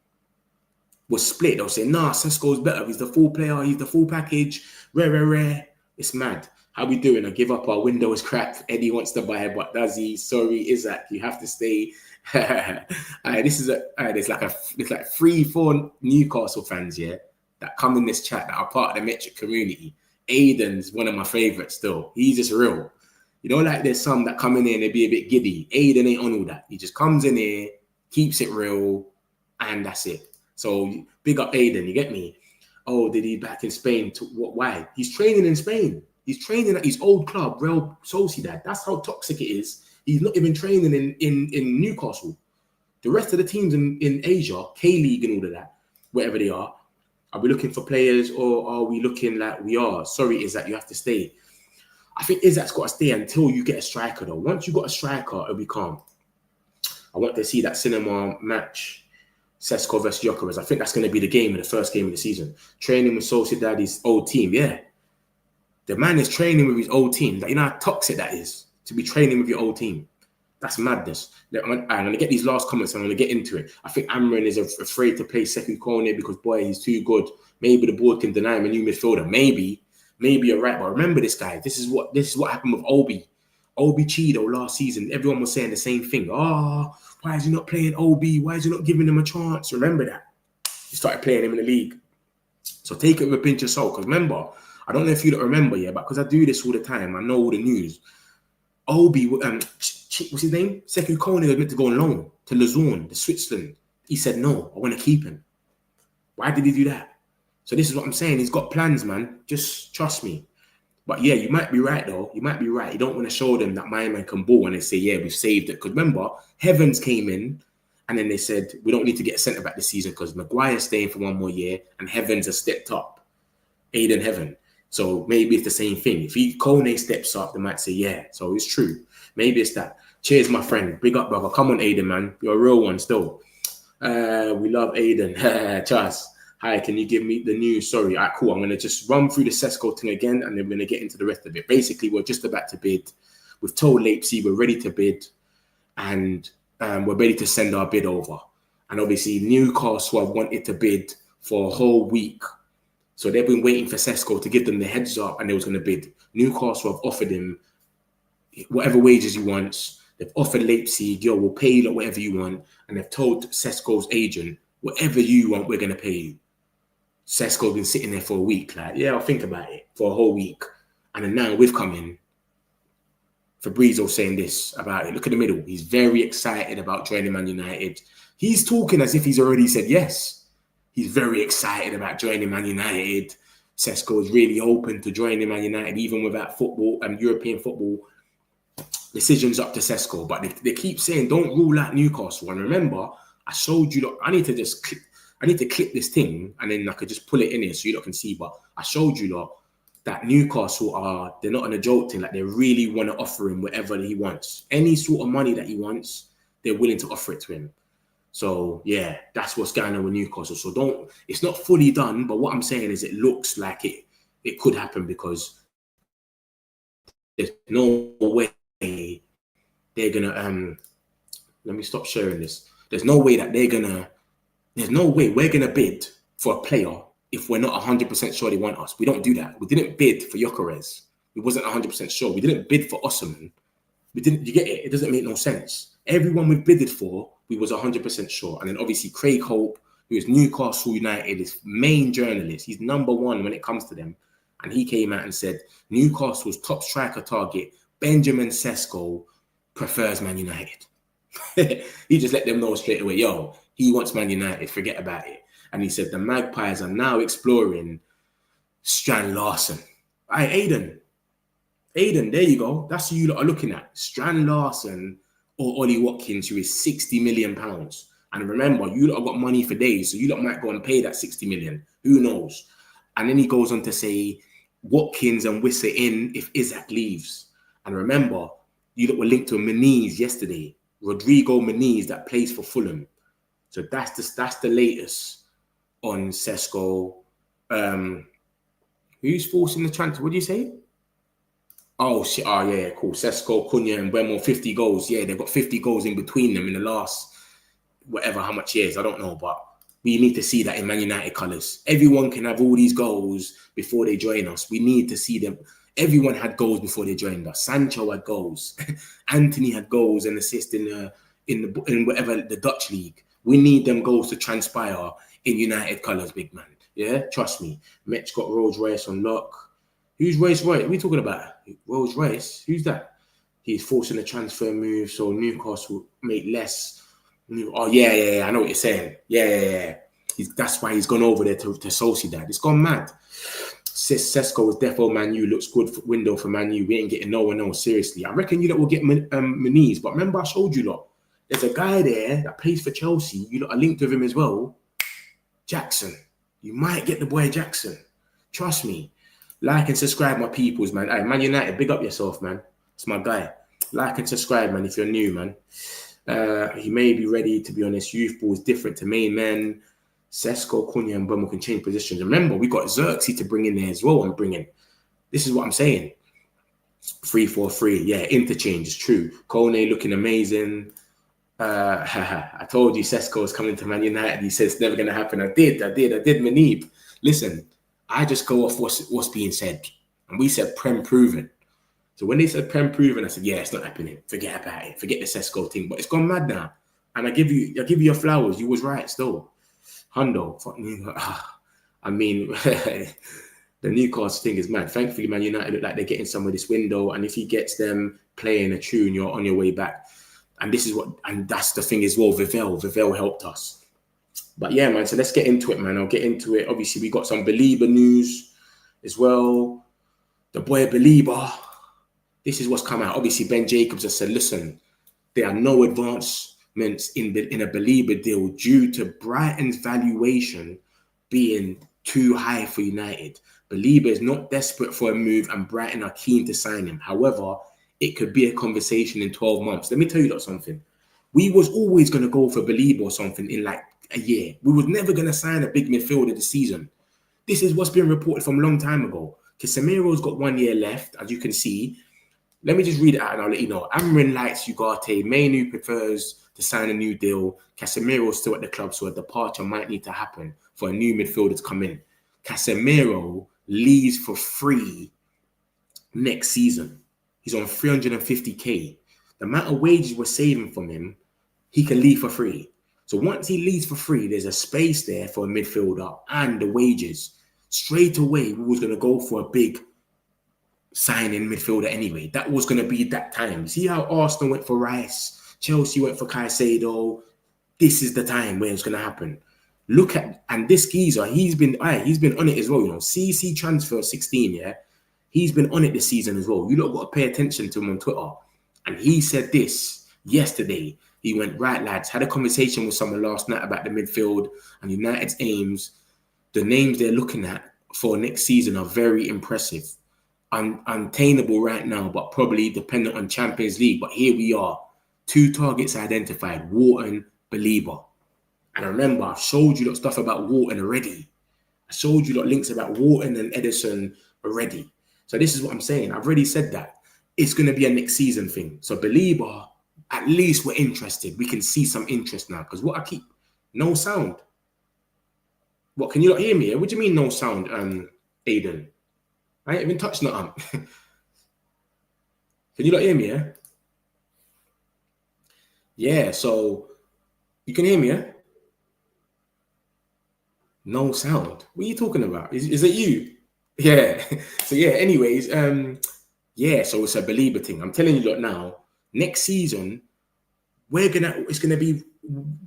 Was split. They'll say, nah, Sesko's better. He's the full player. He's the full package. Rare. It's mad. How we doing? I give up. Our window is crap. Eddie wants to buy, but does he? Sorry, Isak, you have to stay. There's like 3-4 Newcastle fans, yeah, that come in this chat that are part of the Metric community. Aiden's one of my favorites still. He's just real. You know, like there's some that come in here and they be a bit giddy. Aiden ain't on all that. He just comes in here, keeps it real, and that's it. So big up Aiden, you get me? Oh, did he back in Spain? Why? He's training in Spain. He's training at his old club, Real Sociedad. That's how toxic it is. He's not even training in Newcastle. The rest of the teams in Asia, K-League and all of that, wherever they are we looking for players or are we looking like we are? Sorry, Isak, you have to stay. I think Isak's got to stay until you get a striker, though. Once you got a striker, it'll be calm. I want to see that cinema match, Sesko versus Gyökeres. I think that's going to be the game, the first game of the season. Training with Sociedad, his old team, yeah. The man is training with his old team. Like, you know how toxic that is, to be training with your old team. That's madness. I'm going to get these last comments and I'm going to get into it. I think Amran is afraid to play second corner because, boy, he's too good. Maybe the board can deny him a new midfielder. Maybe you're right. But remember this guy. This is what happened with Obi Chido last season. Everyone was saying the same thing. Oh, why is he not playing Obi? Why is he not giving him a chance? Remember that. He started playing him in the league. So take it with a pinch of salt. Because remember, I don't know if you don't remember, yeah, but because I do this all the time, I know all the news. Obi, what's his name? Sekou Kone was meant to go on loan to Luzon, to Switzerland. He said, no, I want to keep him. Why did he do that? So this is what I'm saying. He's got plans, man. Just trust me. But yeah, you might be right, though. You might be right. You don't want to show them that my man can ball and they say, yeah, we've saved it. Because remember, Heavens came in and then they said, we don't need to get a centre-back this season because Maguire's staying for one more year and Heavens has stepped up. Aiden Heaven. So maybe it's the same thing. If Kone steps up, they might say, yeah. So it's true. Maybe it's that. Cheers, my friend. Big up, brother. Come on, Aiden, man. You're a real one still. We love Aiden. Charles. Hi, can you give me the news? Sorry. All right, cool. I'm going to just run through the Sesko thing again, and then we're going to get into the rest of it. Basically, we're just about to bid. We've told Leipzig we're ready to bid, and we're ready to send our bid over. And obviously, Newcastle have wanted to bid for a whole week. So they've been waiting for Sesko to give them the heads up, and they was going to bid. Newcastle have offered him whatever wages he wants. They've offered Leipzig, yo, we'll pay you whatever you want. And they've told Sesko's agent, whatever you want, we're going to pay you. Sesko's been sitting there for a week. Like, yeah, I'll think about it for a whole week. And then now we've come in. Fabrizio saying this about it. Look at the middle. He's very excited about joining Man United. He's talking as if he's already said yes. He's very excited about joining Man United. Sesko is really open to joining Man United, even without football and European football. Decisions up to Sesko. But they keep saying, don't rule out Newcastle. And remember, I showed you, look, I need to click this thing and then I could just pull it in here so you lot can see. But I showed you lot that Newcastle they're not on a joke thing. Like, they really want to offer him whatever he wants. Any sort of money that he wants, they're willing to offer it to him. So, yeah, that's what's going on with Newcastle. So it's not fully done, but what I'm saying is it looks like it could happen, because there's no way they're going to, let me stop sharing this. There's no way we're going to bid for a player if we're not 100% sure they want us. We don't do that. We didn't bid for Gyökeres. We wasn't 100% sure. We didn't bid for Osimhen. You get it? It doesn't make no sense. Everyone we bidded for, we was 100% sure. And then obviously Craig Hope, who is Newcastle United, is main journalist. He's number one when it comes to them. And he came out and said, Newcastle's top striker target, Benjamin Sesko, prefers Man United. He just let them know straight away, yo, he wants Man United, forget about it. And he said the Magpies are now exploring Strand Larsen. All right, Aiden, there you go. That's who you lot are looking at. Strand Larsen or Ollie Watkins, who is £60 million. And remember, you lot have got money for days, so you lot might go and pay that 60 million. Who knows? And then he goes on to say Watkins and Wissa in if Isak leaves. And remember, you lot were linked to Muniz yesterday. Rodrigo Muniz that plays for Fulham. So that's the latest on Sesko. Who's forcing the transfer? What do you say? Oh, shit. Oh, yeah, cool. Sesko, Cunha, and Wemo, 50 goals. Yeah, they've got 50 goals in between them in the last, whatever, how much years. I don't know, but we need to see that in Man United colours. Everyone can have all these goals before they join us. We need to see them. Everyone had goals before they joined us. Sancho had goals. Anthony had goals and assists in whatever, the Dutch league. We need them goals to transpire in United colours, big man. Yeah, trust me. Mitch got Rolls Royce on lock. Who's Rolls Royce? What are we talking about? Rolls Royce? Who's that? He's forcing a transfer move, so Newcastle make less. Oh, yeah. I know what you're saying. Yeah. That's why he's gone over there to Sociedad. It's gone mad. Sesko is defo Man U. Looks good window for Man U. We ain't getting no one else, seriously. I reckon you lot will get Muniz. But remember, I showed you lot. There's a guy there that plays for Chelsea. You lot are linked with him as well. Jackson. You might get the boy Jackson. Trust me. Like and subscribe, my peoples, man. Hey, Man United, big up yourself, man. It's my guy. Like and subscribe, man, if you're new, man. He may be ready, to be honest. Youth ball is different to main men. Sesko, Cunha, and Bumble can change positions. Remember, we got Xerxes to bring in there as well. This is what I'm saying. 3-4-3. Yeah, interchange is true. Kone looking amazing. I told you Sesko is coming to Man United. He said it's never going to happen. I did, Manib. Listen, I just go off what's being said. And we said Prem proven. So when they said Prem proven, I said, yeah, it's not happening. Forget about it. Forget the Sesko thing. But it's gone mad now. And I give you your flowers. You was right still. Hundo. I mean, the Newcastle thing is mad. Thankfully, Man United look like they're getting some of this window. And if he gets them playing a tune, you're on your way back. And that's the thing as well. Vivel helped us. But yeah, man, so let's get into it, man. I'll get into it. Obviously, we got some Baleba news as well. The boy Baleba. This is what's come out. Obviously, Ben Jacobs has said, listen, there are no advancements in a Baleba deal due to Brighton's valuation being too high for United. Baleba is not desperate for a move and Brighton are keen to sign him. However, it could be a conversation in 12 months. Let me tell you something. We was always going to go for Baleba or something in like a year. We was never going to sign a big midfielder this season. This is what's been reported from a long time ago. Casemiro's got 1 year left, as you can see. Let me just read it out and I'll let you know. Amrin likes Ugarte. Mainu prefers to sign a new deal. Casemiro's still at the club, so a departure might need to happen for a new midfielder to come in. Casemiro leaves for free next season. He's on 350k. The amount of wages we're saving from him, he can leave for free. So once he leaves for free, there's a space there for a midfielder and the wages. Straight away, we was going to go for a big signing midfielder anyway. That was going to be that time. See how Arsenal went for Rice, Chelsea went for Caicedo. This is the time where it's going to happen. Look at, and this geezer, he's been on it as well. CC transfer 16, yeah. He's been on it this season as well. You lot got to pay attention to him on Twitter. And he said this yesterday. He went, right, lads, had a conversation with someone last night about the midfield and United's aims. The names they're looking at for next season are very impressive. Unattainable right now, but probably dependent on Champions League. But here we are. 2 targets identified, Wharton, Baleba. And remember, I've showed you lot stuff about Wharton already. I showed you lot links about Wharton and Edison already. So this is what I'm saying. I've already said that. It's going to be a next season thing. So Baleba, at least we're interested. We can see some interest now. Because what I keep... No sound. What, can you not hear me? What do you mean no sound, Aiden? I ain't even touched nothing. Can you not hear me, yeah? Yeah, so... You can hear me, yeah? No sound. What are you talking about? Is it you? Yeah. So yeah, anyways, yeah, so it's a Baleba thing. I'm telling you lot now, next season, it's gonna be,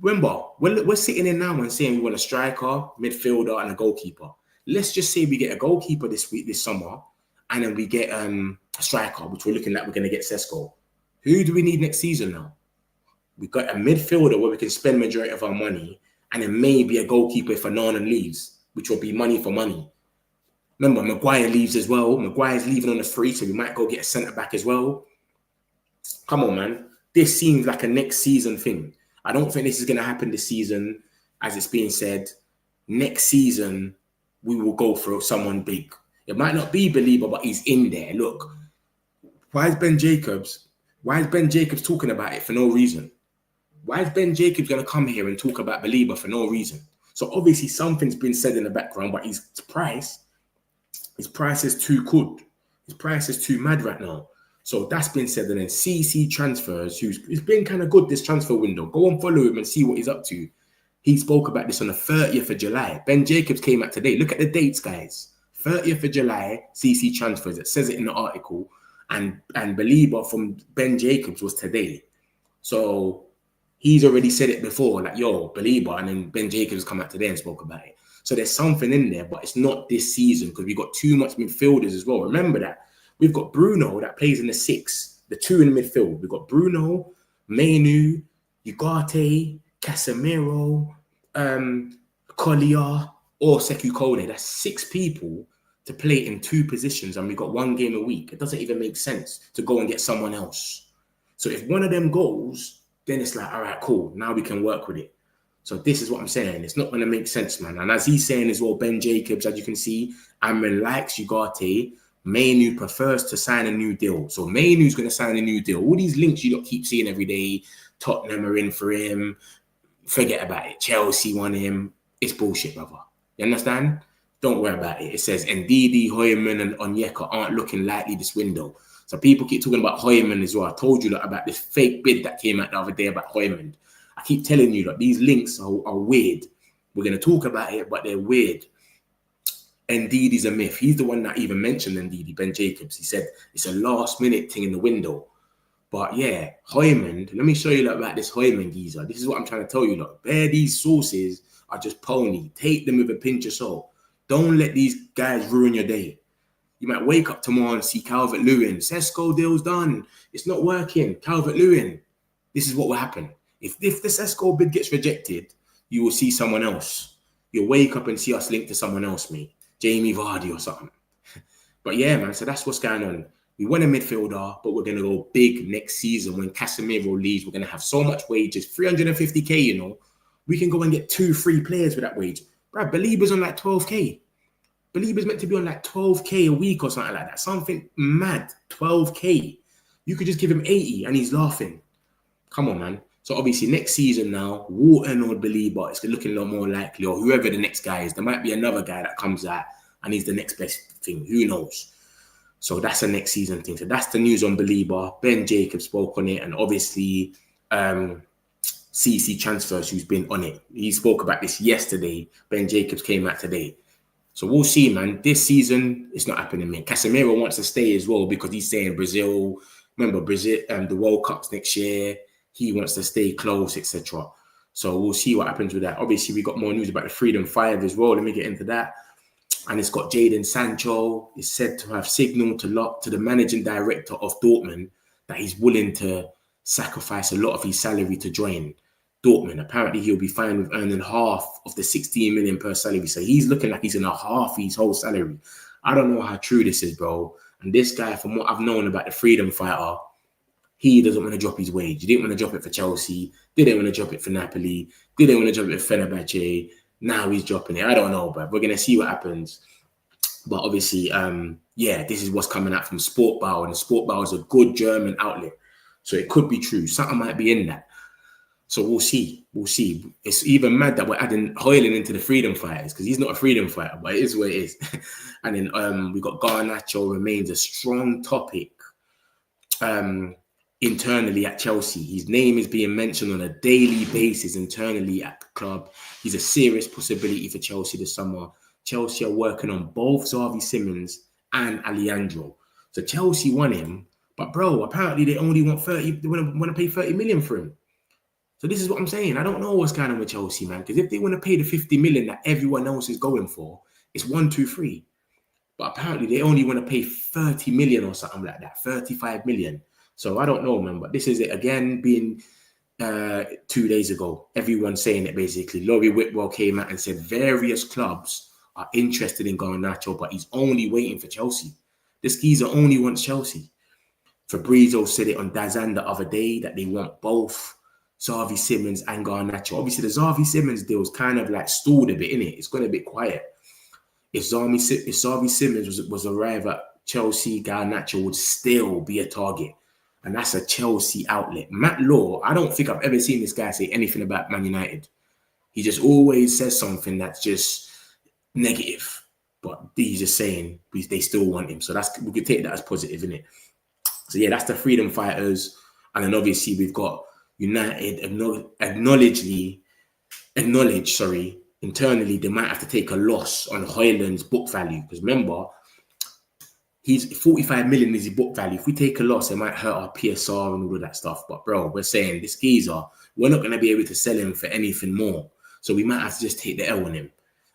remember, we're sitting in now and saying we want a striker, midfielder, and a goalkeeper. Let's just say we get a goalkeeper this summer, and then we get a striker, which we're looking like we're gonna get Sesko. Who do we need next season now? We've got a midfielder where we can spend majority of our money, and then maybe a goalkeeper if Anana leaves, which will be money for money. Remember, Maguire leaves as well. Maguire's leaving on a free, so we might go get a centre-back as well. Come on, man. This seems like a next season thing. I don't think this is going to happen this season, as it's being said. Next season, we will go for someone big. It might not be Baleba, but he's in there. Look, why is Ben Jacobs talking about it for no reason? Why is Ben Jacobs going to come here and talk about Baleba for no reason? So obviously something's been said in the background, but his price is too good. His price is too mad right now. So that's been said. And then CC Transfers, it's been kind of good this transfer window. Go and follow him and see what he's up to. He spoke about this on the 30th of July. Ben Jacobs came out today. Look at the dates, guys. 30th of July, CC Transfers. It says it in the article. And Baleba from Ben Jacobs was today. So he's already said it before, like, yo, Baleba, and then Ben Jacobs come out today and spoke about it. So there's something in there, but it's not this season because we've got too much midfielders as well. Remember that. We've got Bruno that plays in the 6, the 2 in midfield. We've got Bruno, Mainu, Ugarte, Casemiro, Collier, or Sekou Kone. That's 6 people to play in 2 positions, and we've got 1 game a week. It doesn't even make sense to go and get someone else. So if one of them goes, then it's like, all right, cool. Now we can work with it. So this is what I'm saying. It's not going to make sense, man. And as he's saying as well, Ben Jacobs, as you can see, Amrin likes Ugarte. Mainu prefers to sign a new deal. So Mainu's going to sign a new deal. All these links you don't keep seeing every day. Tottenham are in for him. Forget about it. Chelsea want him. It's bullshit, brother. You understand? Don't worry about it. It says Ndidi, Hojlund, and Onyeka aren't looking likely this window. So people keep talking about Hojlund as well. I told you about this fake bid that came out the other day about Hojlund. I keep telling you that these links are weird. We're going to talk about it, but they're weird. Ndidi's a myth. He's the one that even mentioned Ndidi, Ben Jacobs. He said it's a last-minute thing in the window. But yeah, Hojlund, let me show you about this Hojlund geezer. This is what I'm trying to tell you. Look, these sources are just pony. Take them with a pinch of salt. Don't let these guys ruin your day. You might wake up tomorrow and see Calvert-Lewin. Sesko deal's done. It's not working. Calvert-Lewin. This is what will happen. If the Sesko bid gets rejected, you will see someone else. You'll wake up and see us linked to someone else, mate. Jamie Vardy or something. But yeah, man, so that's what's going on. We want a midfielder, but we're going to go big next season. When Casemiro leaves, we're going to have so much wages, 350k, you know. We can go and get 2 free players with that wage. Bro, Baleba's on like 12k. Baleba's meant to be on like 12k a week or something like that. Something mad, 12k. You could just give him 80 and he's laughing. Come on, man. So obviously next season now, Wharton or Baleba, it's looking a lot more likely, or whoever the next guy is. There might be another guy that comes out and he's the next best thing. Who knows? So that's a next season thing. So that's the news on Baleba. Ben Jacobs spoke on it, and obviously CC Transfers, who's been on it. He spoke about this yesterday. Ben Jacobs came out today. So we'll see, man. This season, it's not happening, man. Casemiro wants to stay as well because he's saying Brazil. Remember, Brazil, the World Cups next year. He wants to stay close, etc. So we'll see what happens with that. Obviously, we got more news about the Freedom 5 as well. Let me get into that. And it's got Jadon Sancho is said to have signaled to the managing director of Dortmund that he's willing to sacrifice a lot of his salary to join Dortmund. Apparently, he'll be fine with earning half of the 16 million per salary. So he's looking like he's going to half his whole salary. I don't know how true this is, bro. And this guy, from what I've known about the freedom fighter, he doesn't want to drop his wage. He didn't want to drop it for Chelsea. Didn't want to drop it for Napoli. Didn't want to drop it for Fenerbahce. Now he's dropping it. I don't know, but we're going to see what happens. But obviously, this is what's coming out from Sportbau. And Sportbau is a good German outlet. So it could be true. Something might be in that. So we'll see. We'll see. It's even mad that we're adding Hojlund into the freedom fighters because he's not a freedom fighter, but it is what it is. And then we got Garnacho remains a strong topic internally at Chelsea. His name is being mentioned on a daily basis internally at the club. He's a serious possibility for Chelsea this summer. Chelsea are working on both Xavi Simons and Alejandro. So Chelsea want him, but bro, apparently they only want 30. They want to pay 30 million for him. So this is what I'm saying. I don't know what's going on with Chelsea, man. Because if they want to pay the 50 million that everyone else is going for, it's 1, 2, 3. But apparently they only want to pay 30 million or something like that, 35 million. So I don't know, man. But this is it again being 2 days ago. Everyone's saying it basically. Laurie Whitwell came out and said various clubs are interested in Garnacho, but he's only waiting for Chelsea. This geezer only wants Chelsea. Fabrizio said it on Dazan the other day that they want both Xavi Simons and Garnacho. Obviously, the Xavi Simons deal is kind of like stalled a bit, innit? It's going a bit quiet. If Xavi Simons was arrive at Chelsea, Garnacho would still be a target. And that's a Chelsea outlet. Matt Law, I don't think I've ever seen this guy say anything about Man United. He just always says something that's just negative. But he's just saying they still want him. So we could take that as positive, innit? So yeah, that's the freedom fighters. And then obviously we've got United internally, they might have to take a loss on Hojlund's book value. Because remember, he's 45 million is his book value. If we take a loss, it might hurt our PSR and all of that stuff. But bro, we're saying this geezer, we're not going to be able to sell him for anything more. So we might have to just take the L on him.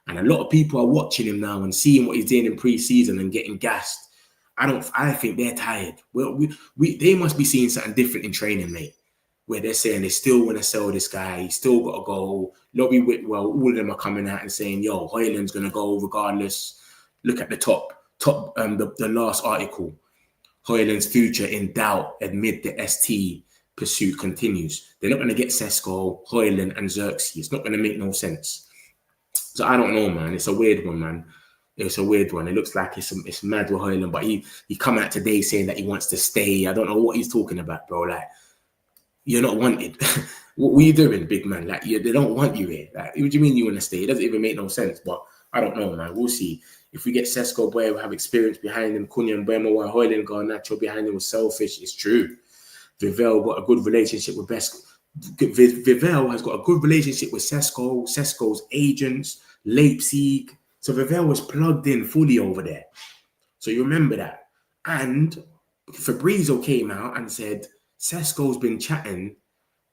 And a lot of people are watching him now and seeing what he's doing in pre-season and getting gassed. I think they're tired. They must be seeing something different in training, mate. Where they're saying they still want to sell this guy, he's still got to go. Laurie Whitwell, all of them are coming out and saying, yo, Hojlund's going to go regardless. Look at the the last article. Hojlund's future in doubt amid the ST pursuit continues. They're not going to get Sesko, Hojlund and Xerxes. It's not going to make no sense. So I don't know, man. It's a weird one, man. It's a weird one. It looks like it's mad with Hojlund, but he come out today saying that he wants to stay. I don't know what he's talking about, bro. Like, you're not wanted. What are you doing, big man? Like, they don't want you here. Like, what do you mean you want to stay? It doesn't even make no sense. But I don't know, man. We'll see. If we get Sesko, boy, we'll have experience behind him. Cunha and Bremer, while Hojlund, Garnacho behind him was selfish. It's true. Vivel got a good relationship with Vivel has got a good relationship with Sesko, Sesko's agents, Leipzig. So Vivel was plugged in fully over there. So you remember that. And Fabrizio came out and said, Sesko's been chatting.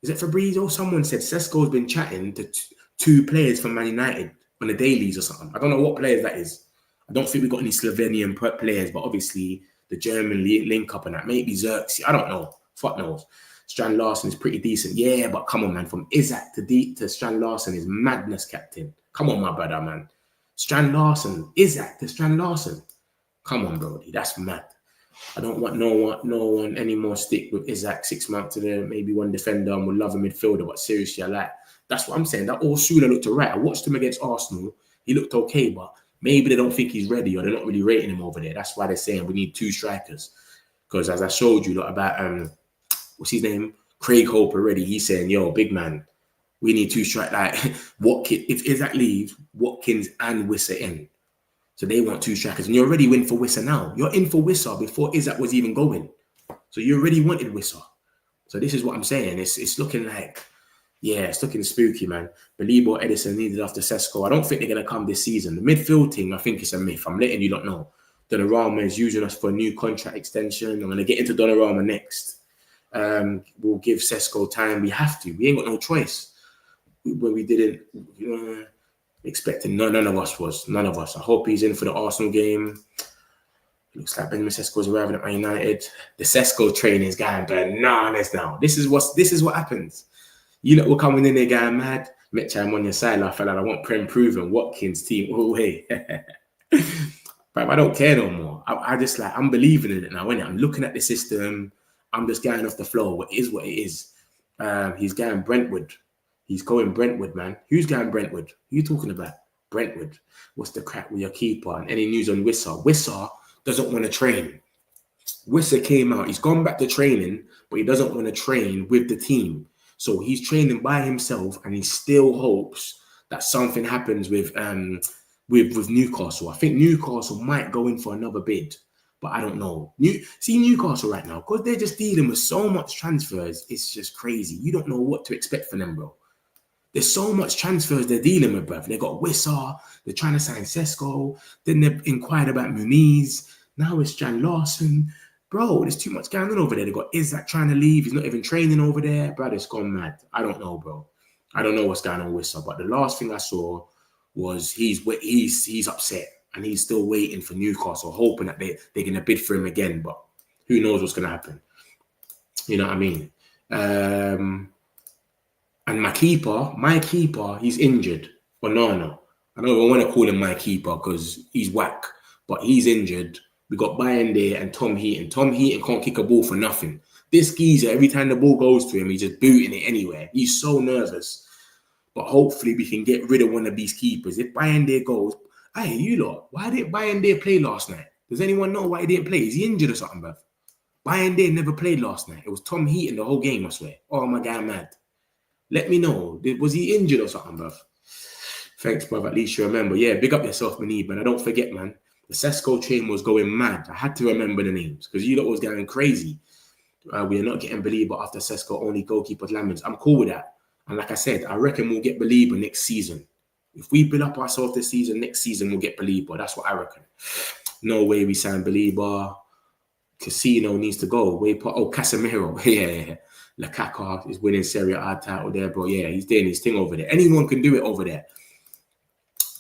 Is it Fabrizio? Someone said Sesko's been chatting to two players from Man United on the dailies or something. I don't know what players that is. I don't think we got any Slovenian players, but obviously the German link up and that. Maybe Xerxes. I don't know. Fuck knows. Strand Larsen is pretty decent. Yeah, but come on, man. From Isak to Strand Larsen is madness, captain. Come on, my brother, man. Strand Larsen. Isak to Strand Larsen. Come on, bro. That's mad. I don't want no one anymore stick with Isak 6 months to there. Maybe one defender and we'll love a midfielder. But seriously, that's what I'm saying. That Osuna looked alright. I watched him against Arsenal. He looked okay, but maybe they don't think he's ready or they're not really rating him over there. That's why they're saying we need 2 strikers. Because as I showed you about what's his name? Craig Hope already. He's saying, yo, big man, we need 2 strikers. Like Watkins, if Isak leaves, Watkins and Wissa in. So they want 2 strikers. And you're already in for Wissa now. You're in for Wissa before Isak was even going. So you already wanted Wissa. So this is what I'm saying. It's looking like Yeah, it's looking spooky, man. Baleba or Edison needed after Sesko. I don't think they're going to come this season. The midfield thing, I think it's a myth. I'm letting you lot know. Donnarumma is using us for a new contract extension. I'm going to get into Donnarumma next. We'll give Sesko time. We have to. We ain't got no choice. When we didn't expecting, none of us was. None of us. I hope he's in for the Arsenal game. Looks like Benjamin Sesko is arriving at Man United. The Sesko training is going bananas now. This is what happens. You lot were coming in there going mad. Mitch, I'm on your side. I felt like I want Prem proven Watkins team all the way. But I don't care no more. I just like, I'm believing in it now, innit? I'm looking at the system. I'm just going off the flow. It is what it is. He's going Brentwood. He's going Brentwood, man. Who's going Brentwood? Who you talking about? Brentwood. What's the crack with your keeper? And any news on Wissa? Wissa doesn't want to train. Wissa came out. He's gone back to training, but he doesn't want to train with the team. So he's training by himself, and he still hopes that something happens with Newcastle. I think Newcastle might go in for another bid, but I don't know. Newcastle right now, because they're just dealing with so much transfers, it's just crazy. You don't know what to expect from them, bro. There's so much transfers they're dealing with, bruv. They got Wissa, they're trying to sign Sesko, then they've inquired about Muniz, now it's Jan Larson. Bro, there's too much going on over there. They got Isak trying to leave. He's not even training over there. Bro, it's gone mad. I don't know, bro. I don't know what's going on with Wissa. But the last thing I saw was he's upset. And he's still waiting for Newcastle, hoping that they're going to bid for him again. But who knows what's going to happen. You know what I mean? And my keeper, he's injured. Onana. I don't want to call him my keeper because he's whack. But he's injured. We got Bayende and Tom Heaton. Tom Heaton can't kick a ball for nothing. This geezer, every time the ball goes to him, he's just booting it anywhere. He's so nervous. But hopefully we can get rid of one of these keepers. If Bayende goes, hey, you lot, why didn't Bayende play last night? Does anyone know why he didn't play? Is he injured or something, bruv? Bayende never played last night. It was Tom Heaton the whole game, I swear. Oh, my God, mad. Let me know. Was he injured or something, bruv? Thanks, bruv. At least you remember. Yeah, big up yourself, Manib, man. I don't forget, man. The Sesko train was going mad. I had to remember the names because you lot was going crazy. We are not getting Baleba after Sesko, only goalkeeper Lamens. I'm cool with that. And like I said, I reckon we'll get Baleba next season. If we build up ourselves this season, next season we'll get Baleba. That's what I reckon. No way we sign Baleba. Casino needs to go. Casemiro. Yeah. Lukaku is winning Serie A title there, bro. Yeah, he's doing his thing over there. Anyone can do it over there.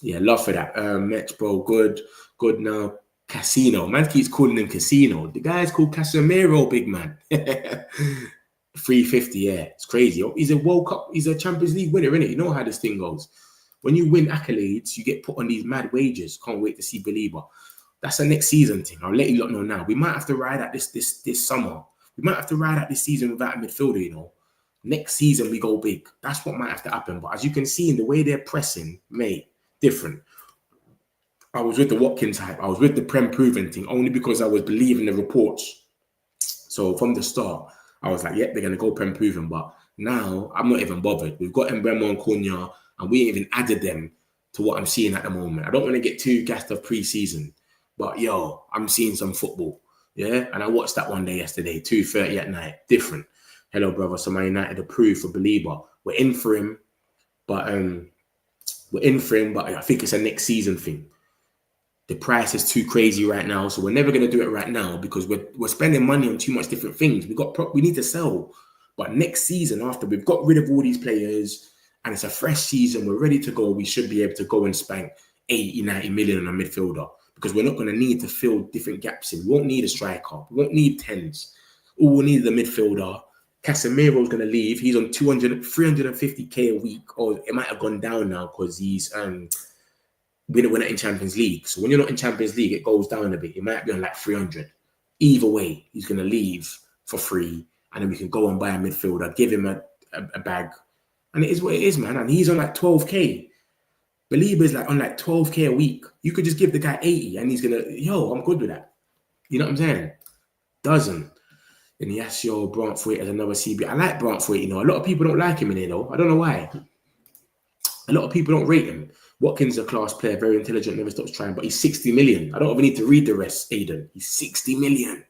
Yeah, love for that. Metch, bro, good now. Casino. Man keeps calling him Casino. The guy's called Casemiro, big man. 350, yeah. It's crazy. He's a World Cup, he's a Champions League winner, innit? You know how this thing goes. When you win accolades, you get put on these mad wages. Can't wait to see Baleba. That's a next season thing. I'll let you lot know now. We might have to ride out this summer. We might have to ride out this season without a midfielder, you know. Next season, we go big. That's what might have to happen. But as you can see in the way they're pressing, mate, different. I was with the Watkins hype. I was with the Prem proven thing only because I was believing the reports. So from the start, I was like, yeah, they're going to go Prem proven. But now I'm not even bothered. We've got Mbemo and Cunha, and we ain't even added them to what I'm seeing at the moment. I don't want to get too gassed of pre-season. But, yo, I'm seeing some football. Yeah? And I watched that one day yesterday, 2:30 at night. Different. Hello, brother. So Man United approved for Baleba. We're in for him. But I think it's a next season thing. The price is too crazy right now, so we're never going to do it right now because we're spending money on too much different things. We need to sell. But next season, after we've got rid of all these players and it's a fresh season, we're ready to go, we should be able to go and spank 80, 90 million on a midfielder because we're not going to need to fill different gaps in. We won't need a striker. We won't need 10s. All we need is a midfielder. Casemiro's going to leave. He's on 350k a week, or it might have gone down now because he's we're not in Champions League. So when you're not in Champions League, it goes down a bit. It might be on like 300. Either way, he's going to leave for free, and then we can go and buy a midfielder, give him a bag, and it is what it is, man. And he's on like 12k. Baleba's like on like 12k a week. You could just give the guy 80, and he's gonna, I'm good with that. You know what I'm saying? Doesn't. And yes, Brantford as another CB. I like Brantford, you know. A lot of people don't like him in here, though. I don't know why. A lot of people don't rate him. Watkins is a class player, very intelligent, never stops trying, but he's 60 million. I don't even need to read the rest, Aiden. He's 60 million.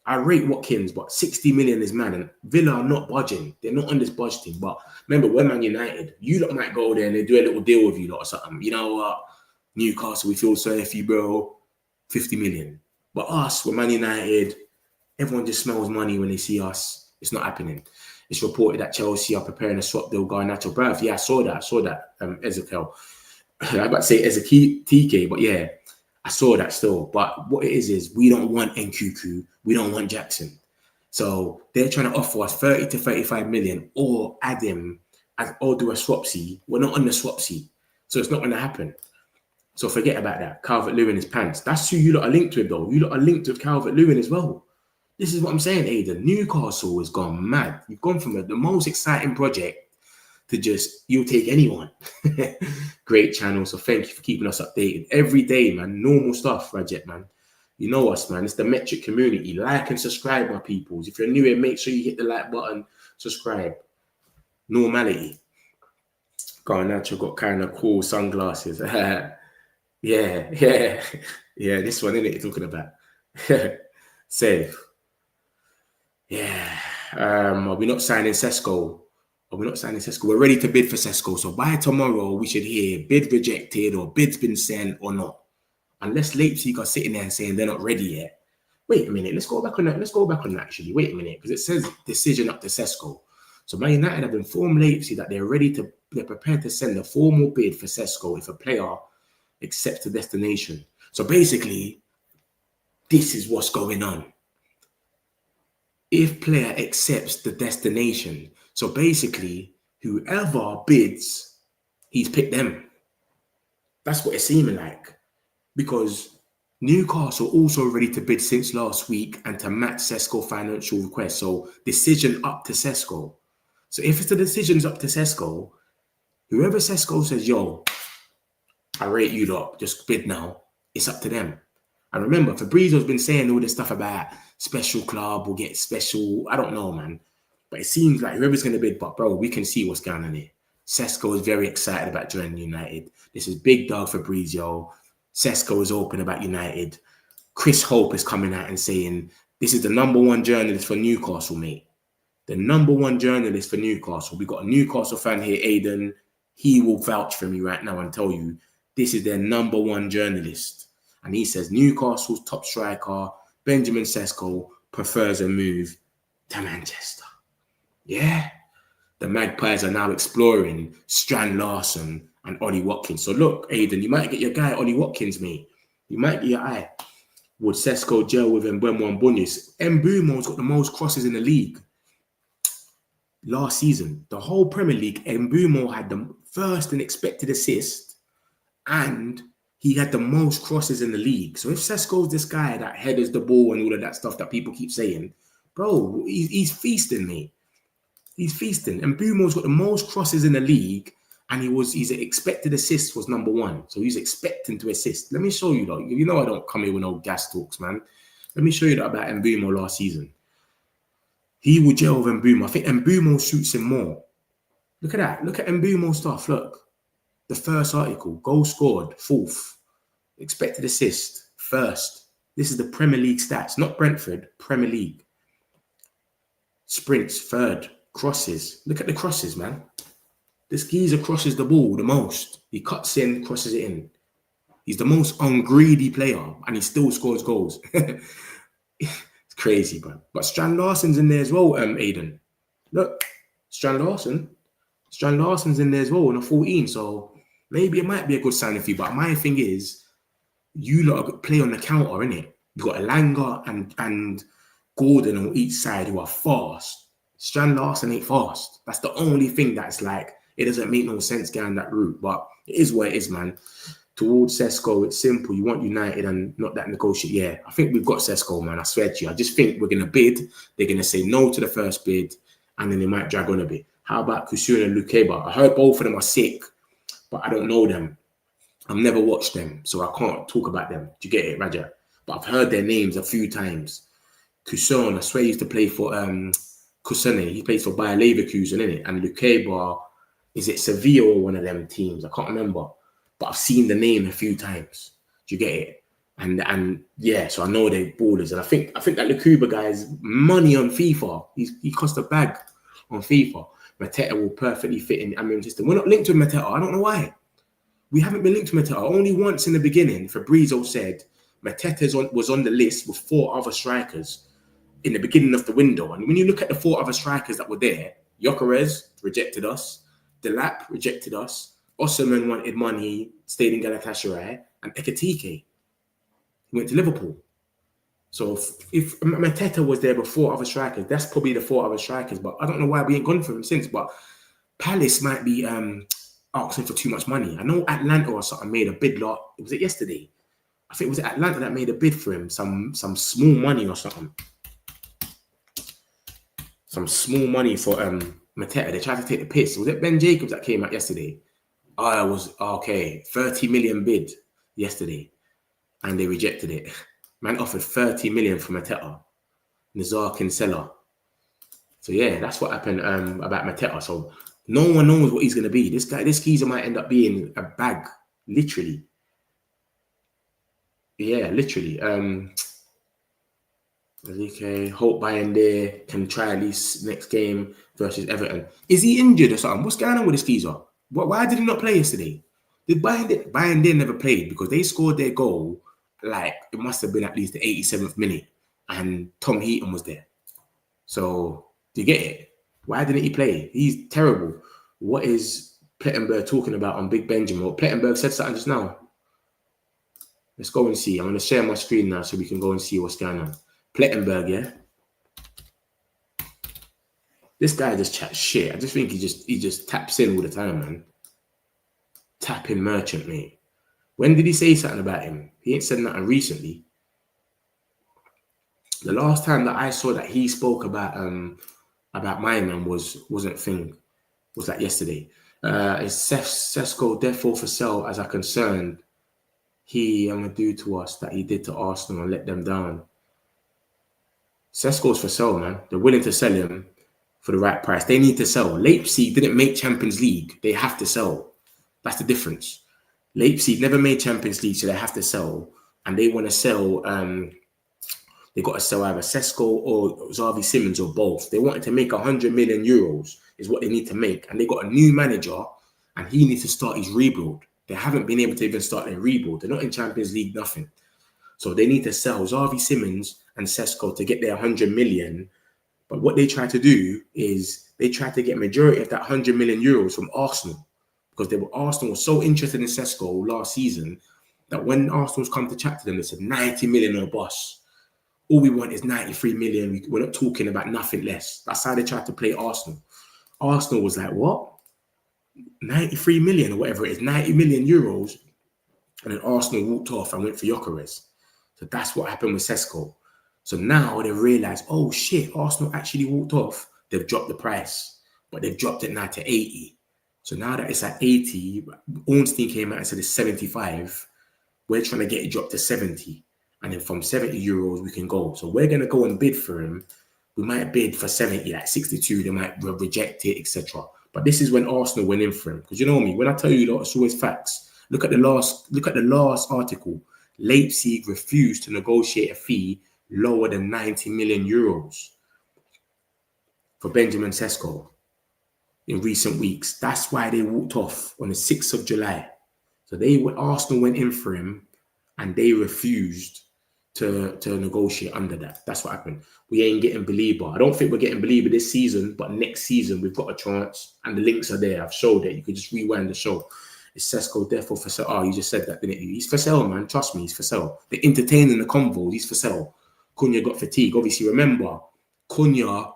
I rate Watkins, but 60 million is mad. And Villa are not budging. They're not on this budgeting. But remember, we're Man United. You lot might go there and they do a little deal with you lot or something. You know what? Newcastle, we feel sorry for you, bro. 50 million. But us, we're Man United. Everyone just smells money when they see us. It's not happening. It's reported that Chelsea are preparing a swap deal, Garnacho. Bruv, yeah, I saw that. Ezekiel. I'm about to say Ezekiel TK, but yeah, I saw that still. But what it is we don't want Nkuku. We don't want Jackson. So they're trying to offer us 30 to 35 million or add him or do a swapsy. We're not on the swapsy. So it's not going to happen. So forget about that. Calvert-Lewin his pants. That's who you lot are linked with, though. You lot are linked with Calvert-Lewin as well. This is what I'm saying, Aidan. Newcastle has gone mad. You've gone from the most exciting project to just, you'll take anyone. Great channel. So thank you for keeping us updated. Every day, man. Normal stuff, Rajat, man. You know us, man. It's the Metric community. Like and subscribe, my peoples. If you're new here, make sure you hit the like button. Subscribe. Normality. Garnacho got kind of cool sunglasses. Yeah. This one, innit, you're talking about. Safe. Yeah. Are we not signing Sesko? We're ready to bid for Sesko. So by tomorrow, we should hear bid rejected or bid's been sent or not. Unless Leipzig are sitting there and saying they're not ready yet. Wait a minute. Let's go back on that. Actually. Wait a minute. Because it says decision up to Sesko. So Man United have informed Leipzig that they're prepared to send a formal bid for Sesko if a player accepts the destination. So basically, this is what's going on. If player accepts the destination, so basically, whoever bids, he's picked them. That's what it's seeming like. Because Newcastle also ready to bid since last week and to match Sesko financial request. So decision up to Sesko. So if it's the decisions up to Sesko, whoever Sesko says, yo, I rate you lot, just bid now, it's up to them. And remember, Fabrizio's been saying all this stuff about special club will get special. I don't know, man. But it seems like whoever's going to bid, but bro, we can see what's going on here. Sesko is very excited about joining United. This is big dog Fabrizio. Sesko is open about United. Chris Hope is coming out and saying, this is the #1 journalist for Newcastle, mate. The #1 journalist for Newcastle. We got a Newcastle fan here, Aidan. He will vouch for me right now and tell you this is their #1 journalist. And he says Newcastle's top striker, Benjamin Sesko, prefers a move to Manchester. Yeah. The Magpies are now exploring Strand Larsen and Ollie Watkins. So look, Aidan, you might get your guy Ollie Watkins, mate. You might get your eye. Would Sesko gel with Mbeumo and Bunyas? Mbeumo's got the most crosses in the league. Last season, the whole Premier League, Mbeumo had the first and expected assist and he had the most crosses in the league. So if Sesko's this guy that headers the ball and all of that stuff that people keep saying, bro, he's feasting, mate. He's feasting. And Mbeumo's got the most crosses in the league, and his expected assist was #1. So he's expecting to assist. Let me show you, though. You know I don't come here with no gas talks, man. Let me show you that about Mbeumo last season. He would gel with Mbeumo. I think Mbeumo suits him more. Look at that. Look at Mbeumo's stuff. Look. The first article, goal scored, 4th. Expected assist, 1st. This is the Premier League stats, not Brentford, Premier League. Sprints, 3rd. Crosses. Look at the crosses, man. This geezer crosses the ball the most. He cuts in, crosses it in. He's the most ungreedy player, and he still scores goals. It's crazy, bro. But Strand Larsen's in there as well, Aidan. Look, Strand Larsen's in there as well on a 14, so maybe it might be a good signing for you. But my thing is, you lot play on the counter, innit? You've got Elanga and Gordon on each side who are fast. Strand Larsen ain't fast. That's the only thing that's like, it doesn't make no sense going that route. But it is what it is, man. Towards Sesko, it's simple. You want United and not that negotiate. Yeah, I think we've got Sesko, man. I swear to you. I just think we're going to bid. They're going to say no to the first bid, and then they might drag on a bit. How about Kusun and Lukeba? I heard both of them are sick, but I don't know them. I've never watched them, so I can't talk about them. Do you get it, Raja? But I've heard their names a few times. Kusun, I swear he used to play for Kusune. He plays for Bayer Leverkusen, innit? And Lukeba, is it Sevilla or one of them teams? I can't remember. But I've seen the name a few times. Do you get it? And yeah, so I know they're ballers. And I think that Lukuba guy is money on FIFA. He cost a bag on FIFA. Mateta will perfectly fit in Amiens' system. We're not linked with Mateta. I don't know why. We haven't been linked to Mateta. Only once in the beginning, Fabrizio said Mateta was on the list with 4 other strikers in the beginning of the window. And when you look at the 4 other strikers that were there, Gyökeres rejected us, Delap rejected us, Osimhen wanted money, stayed in Galatasaray, and Ekitike went to Liverpool. So if Mateta was there with 4 other strikers, that's probably the 4 other strikers. But I don't know why we ain't gone for him since. But Palace might be asking for too much money. I know Atlanta or something made a bid lot. Was it yesterday? I think it was Atlanta that made a bid for him. Some small money or something. Some small money for Mateta. They tried to take the piss. Was it Ben Jacobs that came out yesterday? Oh, it was okay. 30 million bid yesterday. And they rejected it. Man offered 30 million for Mateta. Nazar Kinsella. So yeah, that's what happened about Mateta. So no one knows what he's going to be. This geezer might end up being a bag, literally. Yeah, literally. Okay, Hope Bayende can try at least next game versus Everton. Is he injured or something? What's going on with this geezer? Why did he not play yesterday? Did Bayende never played because they scored their goal? Like, it must have been at least the 87th minute. And Tom Heaton was there. So, do you get it? Why didn't he play? He's terrible. What is Plettenberg talking about on Big Benjamin? Well, Plettenberg said something just now. Let's go and see. I'm going to share my screen now so we can go and see what's going on. Plettenberg, yeah? This guy just chats shit. I just think he just taps in all the time, man. Tapping merchant, mate. When did he say something about him? He ain't said nothing recently. The last time that I saw that he spoke about my man wasn't thing. Was that yesterday? Is Sesko therefore for sale as are concerned? He gonna do to us that he did to Arsenal and let them down. Sesko's for sale, man. They're willing to sell him for the right price. They need to sell. Leipzig didn't make Champions League. They have to sell. That's the difference. Leipzig never made Champions League, so they have to sell. And they want to sell, they got to sell either Sesko or Xavi Simons or both. They wanted to make 100 million euros is what they need to make. And they got a new manager and he needs to start his rebuild. They haven't been able to even start their rebuild. They're not in Champions League, nothing. So they need to sell Xavi Simons and Sesko to get their 100 million. But what they try to do is they try to get majority of that 100 million euros from Arsenal. Because Arsenal was so interested in Sesko last season that when Arsenal's come to chat to them, they said 90 million or boss. All we want is 93 million. We're not talking about nothing less. That's how they tried to play Arsenal. Arsenal was like, what? 93 million or whatever it is, 90 million euros. And then Arsenal walked off and went for Gyökeres. So that's what happened with Sesko. So now they realize, oh shit, Arsenal actually walked off. They've dropped the price, but they've dropped it now to 80. So now that it's at 80, Ornstein came out and said it's 75. We're trying to get it dropped to 70. And then from 70 euros, we can go. So we're going to go and bid for him. We might bid for 70, like 62. They might reject it, etc. But this is when Arsenal went in for him. Because you know me, when I tell you it's always facts. Look at the last article. Leipzig refused to negotiate a fee lower than 90 million euros for Benjamin Sesko in recent weeks. That's why they walked off on the 6th of July. So Arsenal went in for him and they refused to negotiate under that. That's what happened. We ain't getting Baleba. I don't think we're getting Baleba this season, but next season we've got a chance and the links are there. I've showed it. You could just rewind the show. Is Sesko therefore for sale? Oh, you just said that, didn't you? He's for sale, man. Trust me, he's for sale. They're entertaining the convo. He's for sale. Cunha got fatigue. Obviously, remember, Cunha's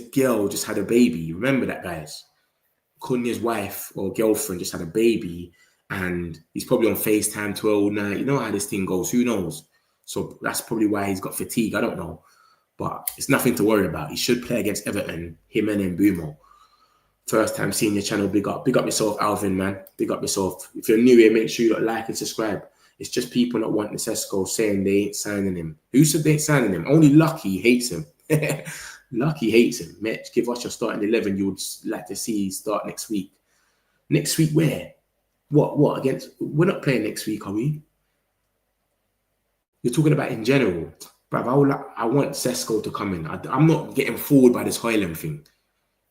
girl just had a baby. Remember that, guys? Cunha's wife or girlfriend just had a baby and he's probably on FaceTime 12 night. You know how this thing goes. Who knows? So that's probably why he's got fatigue. I don't know. But it's nothing to worry about. He should play against Everton, him and Mbeumo. First time seeing your channel, big up. Big up yourself, Alvin, man. Big up yourself. If you're new here, make sure you like and subscribe. It's just people not wanting Sesko saying they ain't signing him. Who said they ain't signing him? Only Lucky hates him. Lucky hates him. Mitch, give us your starting 11 you would like to see start next week. Next week where? What? Against? We're not playing next week, are we? You're talking about in general. Bruv, I want Sesko to come in. I'm not getting fooled by this Hojlund thing.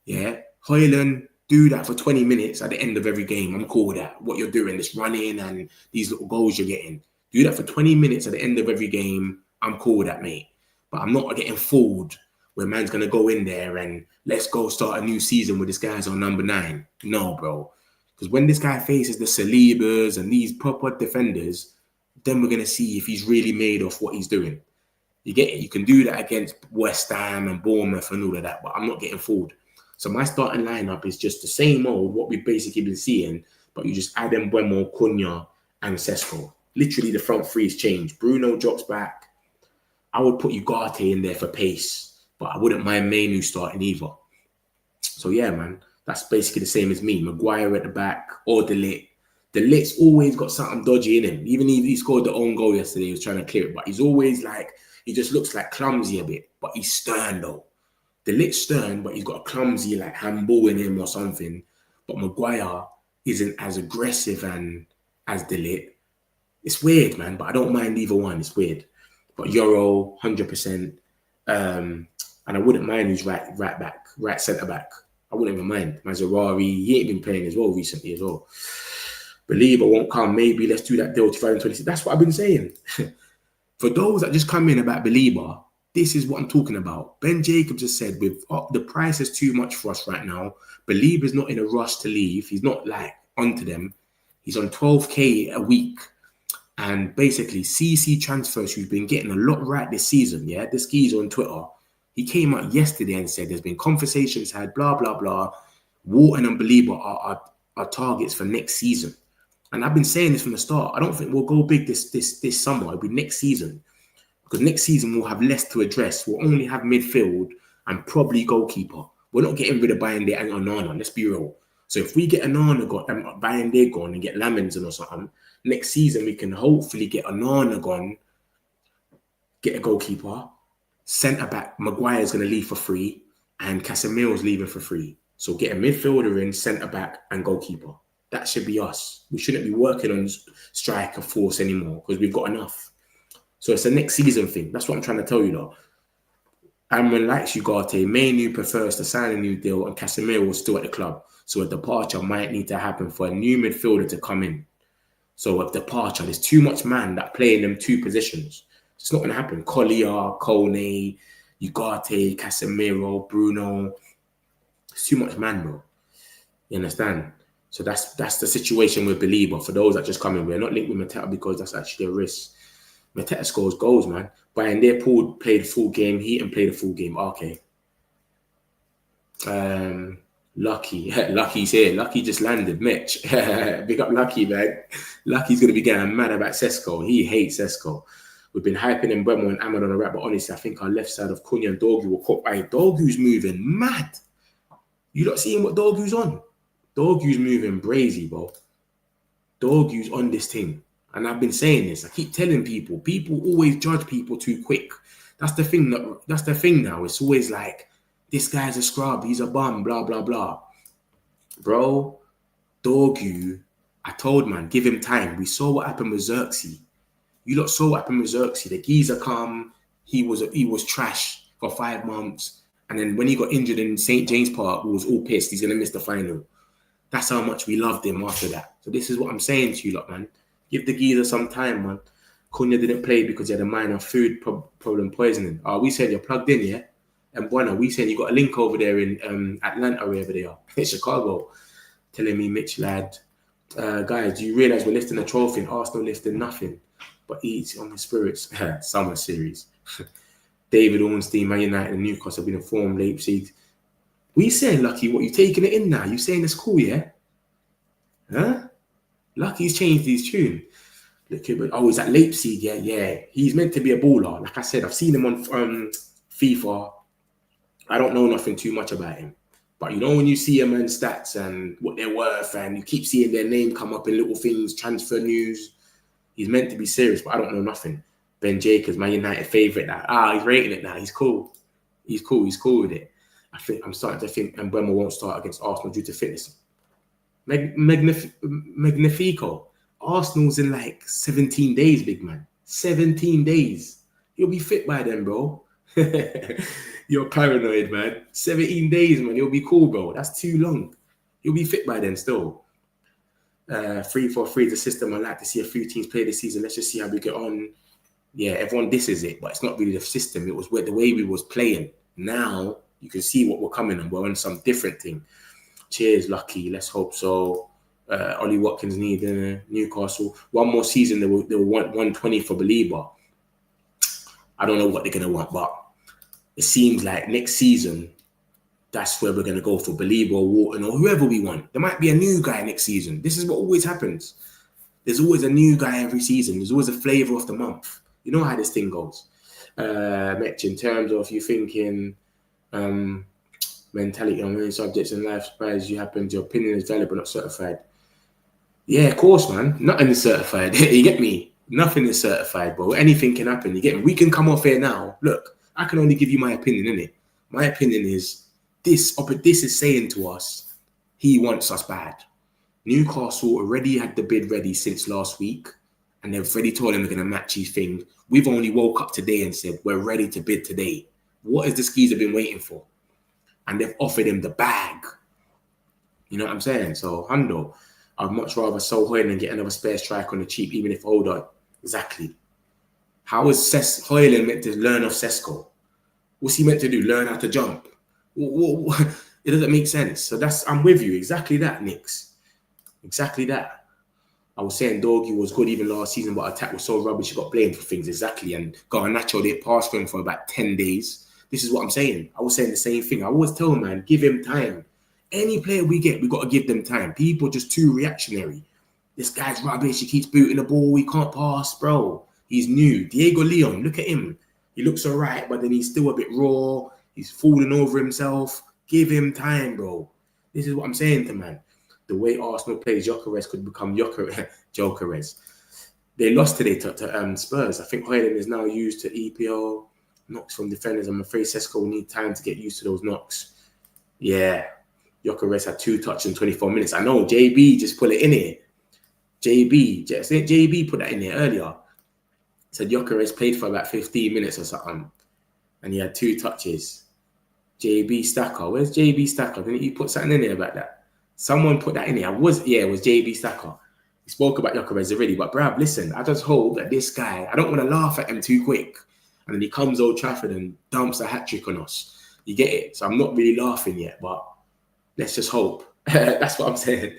Yeah? Hojlund, do that for 20 minutes at the end of every game. I'm cool with that. What you're doing, this running and these little goals you're getting. Do that for 20 minutes at the end of every game. I'm cool with that, mate. But I'm not getting fooled where man's going to go in there and let's go start a new season with this guy's on number 9. No, bro. Because when this guy faces the Salibas and these proper defenders, then we're going to see if he's really made of what he's doing. You get it? You can do that against West Ham and Bournemouth and all of that, but I'm not getting fooled. So my starting lineup is just the same old, what we've basically been seeing, but you just add Mbeumo, Cunha, and Sesko. Literally, the front three is changed. Bruno drops back. I would put Ugarte in there for pace, but I wouldn't mind Mainu starting either. So yeah, man, that's basically the same as me. Maguire at the back or De Ligt. De Ligt's always got something dodgy in him. Even if he scored the own goal yesterday, he was trying to clear it, but he's always like, he just looks like clumsy a bit, but he's stern though. De Ligt's stern, but he's got a clumsy like handball in him or something. But Maguire isn't as aggressive and as De Ligt. It's weird, man, but I don't mind either one. It's weird. But Euro, 100%. And I wouldn't mind who's right back, right centre back. I wouldn't even mind. Mazzarari, he ain't been playing as well recently as well. Believer won't come. Maybe let's do that deal 2026. That's what I've been saying. For those that just come in about Believer, this is what I'm talking about. Ben Jacobs has said with the price is too much for us right now. Believer's not in a rush to leave. He's not like onto them. He's on 12K a week. And basically, CC Transfers, who's been getting a lot right this season, yeah? This geezer on Twitter, he came out yesterday and said there's been conversations had, blah, blah, blah. Wharton and Believer are targets for next season. And I've been saying this from the start. I don't think we'll go big this summer. It'll be next season. Because next season we'll have less to address. We'll only have midfield and probably goalkeeper. We're not getting rid of Bayande and Onana. Let's be real. So if we get Onana gone and Bayande gone and get Laminson or something, next season we can hopefully get Onana gone, get a goalkeeper, centre back. Maguire's going to leave for free, and Casemiro's leaving for free. So get a midfielder in, centre back, and goalkeeper. That should be us. We shouldn't be working on striker force anymore because we've got enough. So it's a next season thing. That's what I'm trying to tell you, though. Amran likes Ugarte. Mainu prefers to sign a new deal, and Casemiro is still at the club. So a departure might need to happen for a new midfielder to come in. So a departure, there's too much man that play in them two positions. It's not going to happen. Collier, Kone, Ugarte, Casemiro, Bruno. It's too much man, bro. You understand? So that's the situation with Believer. For those that just come in, we're not linked with Mateta because that's actually a risk. Mateta scores goals, man. Bayande played full game. Heaton played a full game. Okay. Lucky's here. Lucky just landed. Mitch. Big up Lucky, man. Lucky's going to be getting mad about Sesko. He hates Sesko. We've been hyping Mbeumo and Ahmed on the right, but honestly, I think our left side of Cunha and Dorgu will cook. Hey, Dorgu's moving mad. You not seeing what Dorgu's on? Dorgu's moving brazy, bro. Dorgu's on this thing. And I've been saying this. I keep telling people. People always judge people too quick. That's the thing now. It's always like, this guy's a scrub, he's a bum, blah, blah, blah. Bro, Dorgu, I told man, give him time. We saw what happened with Xerxes. You lot saw what happened with Xerxes. The geezer come, he was trash for 5 months. And then when he got injured in St. James Park, we was all pissed. He's going to miss the final. That's how much we loved him after that. So this is what I'm saying to you lot, man. Give the geezer some time, man. Cunha didn't play because he had a minor food problem poisoning. We said you're plugged in, yeah? And Buena, we said you got a link over there in Atlanta, wherever they are, in Chicago, telling me, Mitch, lad, guys, do you realise we're lifting a trophy and Arsenal lifting nothing? But eats on the spirits. Summer series. David Ornstein, Man United and Newcastle have been informed, Leipzig. We saying, Lucky, what, you taking it in now? You saying it's cool, yeah? Huh? Lucky's changed his tune. Look, he's at Leipzig, yeah. He's meant to be a baller. Like I said, I've seen him on FIFA. I don't know nothing too much about him. But you know when you see a man's stats and what they're worth and you keep seeing their name come up in little things, transfer news, he's meant to be serious, but I don't know nothing. Ben Jacobs, Man United favourite now. He's rating it now. He's cool. He's cool with it. I'm starting to think Mbeumo won't start against Arsenal due to fitness. Magnifico. Arsenal's in like 17 days, big man. 17 days. He'll be fit by then, bro. You're paranoid, man. 17 days, man. He'll be cool, bro. That's too long. He'll be fit by then still. 3-4-3 is a system I like to see a few teams play this season. Let's just see how we get on. Yeah, everyone disses it, but it's not really the system. It was the way we was playing. Now you can see what we're coming on. We're on some different thing. Cheers, Lucky. Let's hope so. Ollie Watkins need Newcastle. One more season, they will want 120 for Baleba. I don't know what they're going to want, but it seems like next season, that's where we're going to go for Baleba or Wharton or whoever we want. There might be a new guy next season. This is what always happens. There's always a new guy every season. There's always a flavour of the month. You know how this thing goes. Mitch, in terms of you thinking mentality on many subjects in life, surprise you happen, your opinion is valid but not certified. Yeah, of course, man. Nothing is certified. You get me? Nothing is certified, bro. Anything can happen. You get me? We can come off here now. Look, I can only give you my opinion, innit? My opinion is this is saying to us, he wants us bad. Newcastle already had the bid ready since last week, and they've already told him they're going to match his thing. We've only woke up today and said, we're ready to bid today. What has the skeezer been waiting for? And they've offered him the bag. You know what I'm saying? So, Hundo, I'd much rather sell Hojlund and get another spare strike on the cheap, even if older. Exactly. How is Hojlund meant to learn off Sesko? What's he meant to do? Learn how to jump? It doesn't make sense. So I'm with you. Exactly that, Nix. Exactly that. I was saying Dorgy was good even last season, but attack was so rubbish, he got blamed for things. Exactly. And Garnacho didn't pass for him for about 10 days. This is what I'm saying. I was saying the same thing. I always tell him, man, give him time. Any player we get, we got to give them time. People just too reactionary. This guy's rubbish. He keeps booting the ball. He can't pass, bro. He's new. Diego Leon, look at him. He looks all right, but then he's still a bit raw. He's falling over himself. Give him time, bro. This is what I'm saying to man. The way Arsenal plays, Gyökeres could become Gyökeres. They lost today to Spurs. I think Hojlund is now used to EPL knocks from defenders. I'm afraid Sesko will need time to get used to those knocks. Yeah. Gyökeres had 2 touches in 24 minutes. I know, JB just put it in here. JB put that in there earlier. Said Gyökeres played for about 15 minutes or something. And he had 2 touches. JB Stacker. Where's JB Stacker? Didn't you put something in there about that? Someone put that in there. It was JB Stacker. He spoke about Gyökeres already. But bruv, listen, I just hope that this guy, I don't want to laugh at him too quick. And then he comes Old Trafford and dumps a hat-trick on us. You get it? So I'm not really laughing yet, but let's just hope. That's what I'm saying.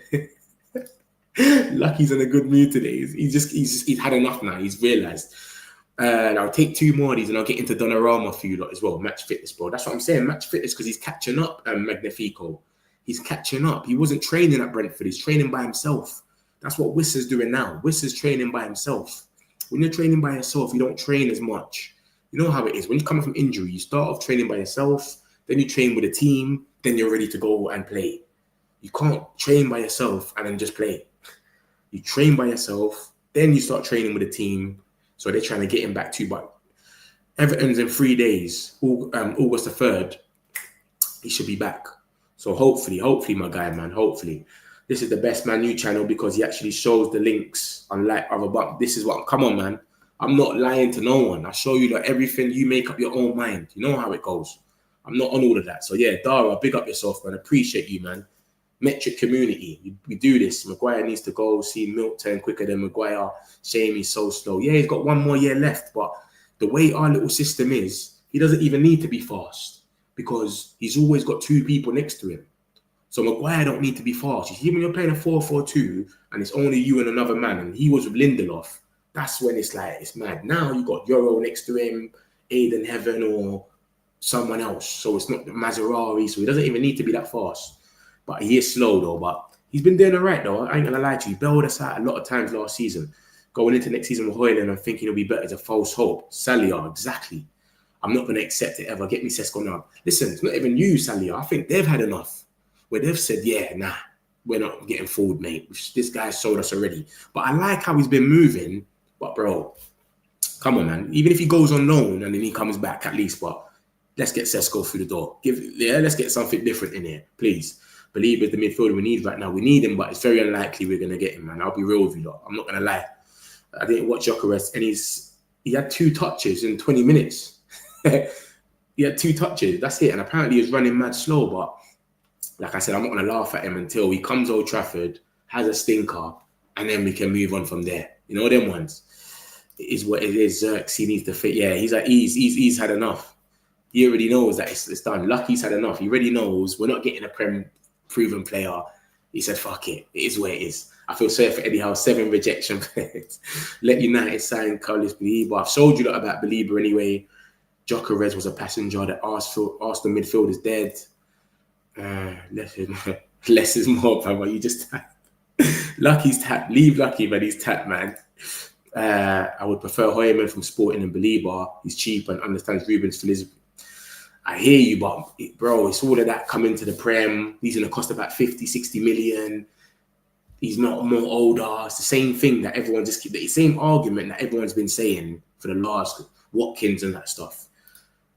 Lucky's in a good mood today. He's had enough now. He's realised. And I'll take 2 more of these and I'll get into Donnarumma for you lot as well. Match fitness, bro. That's what I'm saying. Match fitness because he's catching up, Magnifico. He's catching up. He wasn't training at Brentford. He's training by himself. That's what Wissa's doing now. Wissa's training by himself. When you're training by yourself, you don't train as much. You know how it is. When you come from injury, you start off training by yourself. Then you train with a team. Then you're ready to go and play. You can't train by yourself and then just play. You train by yourself. Then you start training with a team. So they're trying to get him back too. But Everton's in 3 days. August the 3rd. He should be back. So hopefully, my guy, man. Hopefully. This is the best Man U channel because he actually shows the links. Unlike other, but this is what, come on, man. I'm not lying to no one. I show you that everything, you make up your own mind. You know how it goes. I'm not on all of that. So yeah, Dara, big up yourself, man. Appreciate you, man. Metric community. We do this. Maguire needs to go. See Milk turn quicker than Maguire. Shame he's so slow. Yeah, he's got 1 more year left. But the way our little system is, he doesn't even need to be fast because he's always got 2 people next to him. So Maguire don't need to be fast. You see, when you're playing a 4-4-2 and it's only you and another man, and he was with Lindelof, that's when it's like, it's mad. Now you got Euro next to him, Aiden Heaven or someone else. So it's not Maserati, so he doesn't even need to be that fast. But he is slow though, but he's been doing all right though. I ain't gonna lie to you. Bailed us out a lot of times last season. Going into next season with Hojlund, I'm thinking it'll be better as a false hope. Salia, exactly. I'm not gonna accept it ever. Get me Sesko now. Listen, it's not even you, Salia. I think they've had enough. Where they've said, yeah, nah, we're not getting forward, mate. This guy's sold us already. But I like how he's been moving. But, bro, come on, man. Even if he goes on loan and then he comes back at least, but let's get Sesko through the door. Let's get something different in here, please. Believe it's the midfielder we need right now. We need him, but it's very unlikely we're going to get him, man. I'll be real with you, lot. I'm not going to lie. I didn't watch Gyökeres, and he had 2 touches in 20 minutes. He had 2 touches. That's it. And apparently he was running mad slow. But like I said, I'm not going to laugh at him until he comes Old Trafford, has a stinker, and then we can move on from there. You know them ones. It is what it is. Xerxes needs to fit. Yeah, he's had enough. He already knows that it's done. Lucky's had enough. He already knows we're not getting a proven player. He said, fuck it. It is what it is. I feel sorry for Eddie Howe. 7 rejection players. Let United sign Carlos Baleba. I've showed you a lot about Baleba anyway. Jokerez was a passenger. The Arsenal midfield is dead. Less is more, brother. You just tap. Lucky's tap. Leave Lucky, but he's tap, man. I would prefer Hojlund from Sporting and Baleba. He's cheap and understands Ruben's philosophy. I hear you, but bro, it's all of that coming to the Prem. He's going to cost about 50, 60 million. He's not more older. It's the same thing that everyone just keeps, the same argument that everyone's been saying for the last Watkins and that stuff.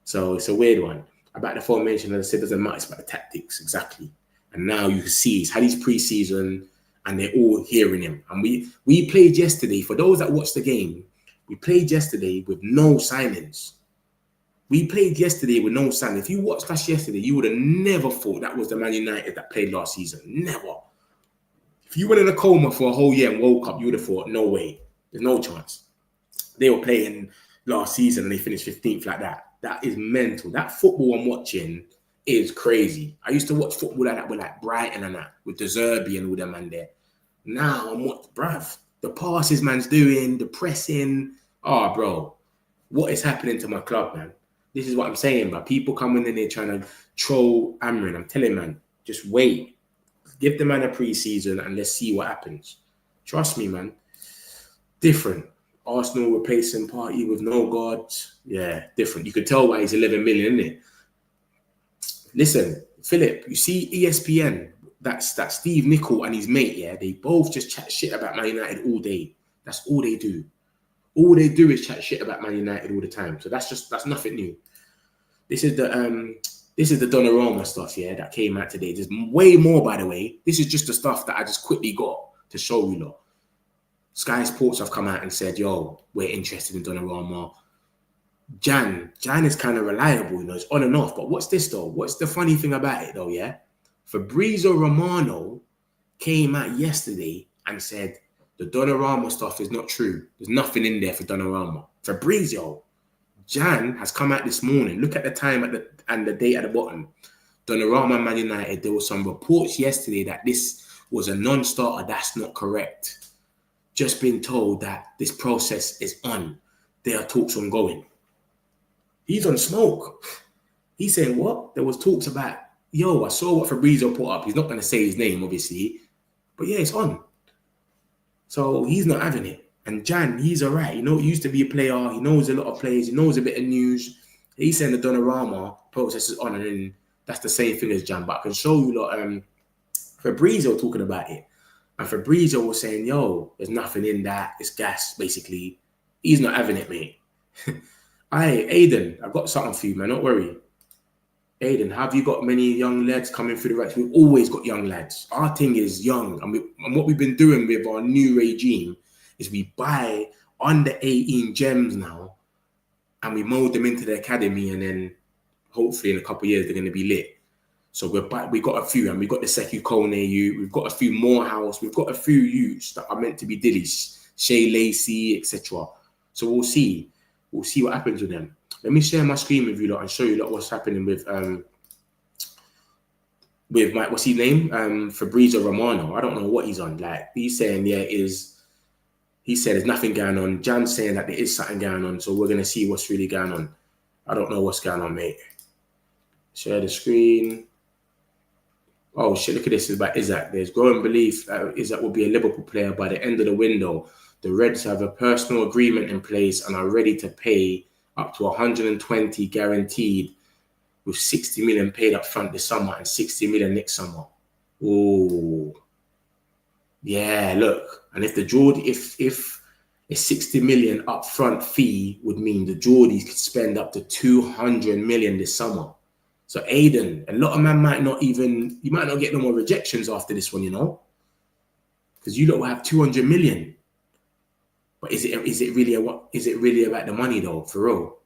So it's a weird one. About the formation, as I said, doesn't matter. It's about the tactics, exactly. And now you can see he's had his pre-season and they're all hearing him. And we played yesterday, for those that watched the game, we played yesterday with no signings. We played yesterday with no signings. If you watched us yesterday, you would have never thought that was the Man United that played last season. Never. If you went in a coma for a whole year and woke up, you would have thought, no way. There's no chance. They were playing last season and they finished 15th like that. That is mental. That football I'm watching is crazy. I used to watch football like that with like Brighton and that, with De Zerbi and all them man there. Now I'm what, bruv, the passes man's doing, the pressing. Oh, bro, what is happening to my club, man? This is what I'm saying, but people coming in there trying to troll Amrin. I'm telling man, just wait. Give the man a pre-season and let's see what happens. Trust me, man. Different. Arsenal replacing Party with no gods. Yeah, different. You could tell why he's 11 million, isn't it? Listen, Philip, you see ESPN, that's Steve Nicol and his mate, yeah? They both just chat shit about Man United all day. That's all they do. All they do is chat shit about Man United all the time. So that's nothing new. This is the Donnarumma stuff, yeah, that came out today. There's way more, by the way. This is just the stuff that I just quickly got to show you lot. Sky Sports have come out and said, yo, we're interested in Donnarumma. Jan is kind of reliable, you know, it's on and off. But what's this, though? What's the funny thing about it, though, yeah? Fabrizio Romano came out yesterday and said the Donnarumma stuff is not true. There's nothing in there for Donnarumma. Fabrizio. Jan has come out this morning. Look at the time and the date at the bottom. Donnarumma, Man United. There were some reports yesterday that this was a non-starter. That's not correct. Just been told that this process is on. There are talks ongoing. He's on smoke. He's saying what? There was talks about, yo, I saw what Fabrizio put up. He's not going to say his name, obviously. But yeah, it's on. So he's not having it. And Jan, he's all right. You know, he used to be a player. He knows a lot of players. He knows a bit of news. He's saying the Donnarumma process is on. And then that's the same thing as Jan. But I can show you lot, Fabrizio talking about it. And Fabrizio was saying, yo, there's nothing in that. It's gas, basically. He's not having it, mate. Aye, Aiden, I've got something for you, man. Don't worry. Aiden, have you got many young lads coming through the ranks? We've always got young lads. Our thing is young. And what we've been doing with our new regime is we buy under 18 gems now and we mold them into the academy, and then hopefully in a couple of years they're going to be lit. So we got a few, and we've got the Sekou Kone youth, we've got a few Morehouse, we've got a few youths that are meant to be dillies, Shea Lacey, etc. So we'll see. We'll see what happens with them. Let me share my screen with you lot and show you lot what's happening with my, what's his name? Fabrizio Romano. I don't know what he's on. Like, he's saying he said there's nothing going on. Jan's saying that there is something going on. So we're going to see what's really going on. I don't know what's going on, mate. Share the screen. Oh, shit, look at this. It's about Isak. There's growing belief that Isak will be a Liverpool player by the end of the window. The Reds have a personal agreement in place and are ready to pay up to 120 guaranteed, with 60 million paid up front this summer and 60 million next summer. Oh, yeah, look. And if the Geordie, if a 60 million upfront fee would mean the Geordies could spend up to 200 million this summer. So Aiden, a lot of man might not get no more rejections after this one, you know, because you lot will have 200 million. But is it really about the money though? For real,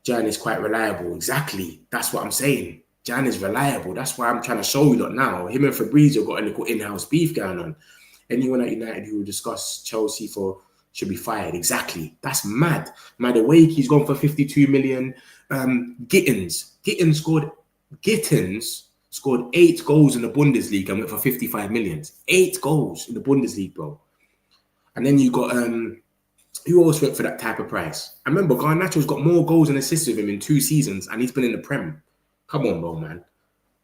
Jan is quite reliable. Exactly. That's what I'm saying. Jan is reliable. That's why I'm trying to show you lot now. Him and Fabrizio got a little in-house beef going on. Anyone at United who will discuss Chelsea should be fired. Exactly. That's mad. Man, the way he's gone for 52 million. Gittins scored 8 goals in the Bundesliga and went for 55 million. 8 goals in the Bundesliga, bro. And then you got who else went for that type of price? I remember Garnacho's got more goals and assists with him in 2 seasons, and he's been in the Prem. Come on, bro, man.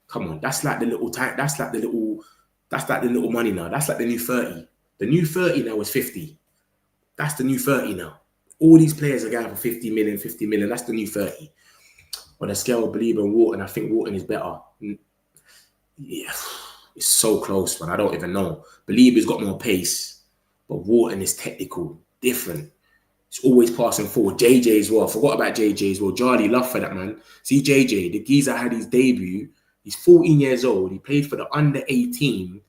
Come on. That's like the little time. That's like the little money now. That's like the new 30. The new 30 now is 50. That's the new 30 now. All these players are going for 50 million, 50 million. That's the new 30. On a scale of Baleba and Wharton, I think Wharton is better. Yeah, it's so close, man. I don't even know. Baleba's got more pace, but Wharton is technical, different. It's always passing forward. JJ as well. I forgot about JJ as well. Jardy, love for that, man. See, JJ, the geezer had his debut. He's 14 years old. He played for the under-18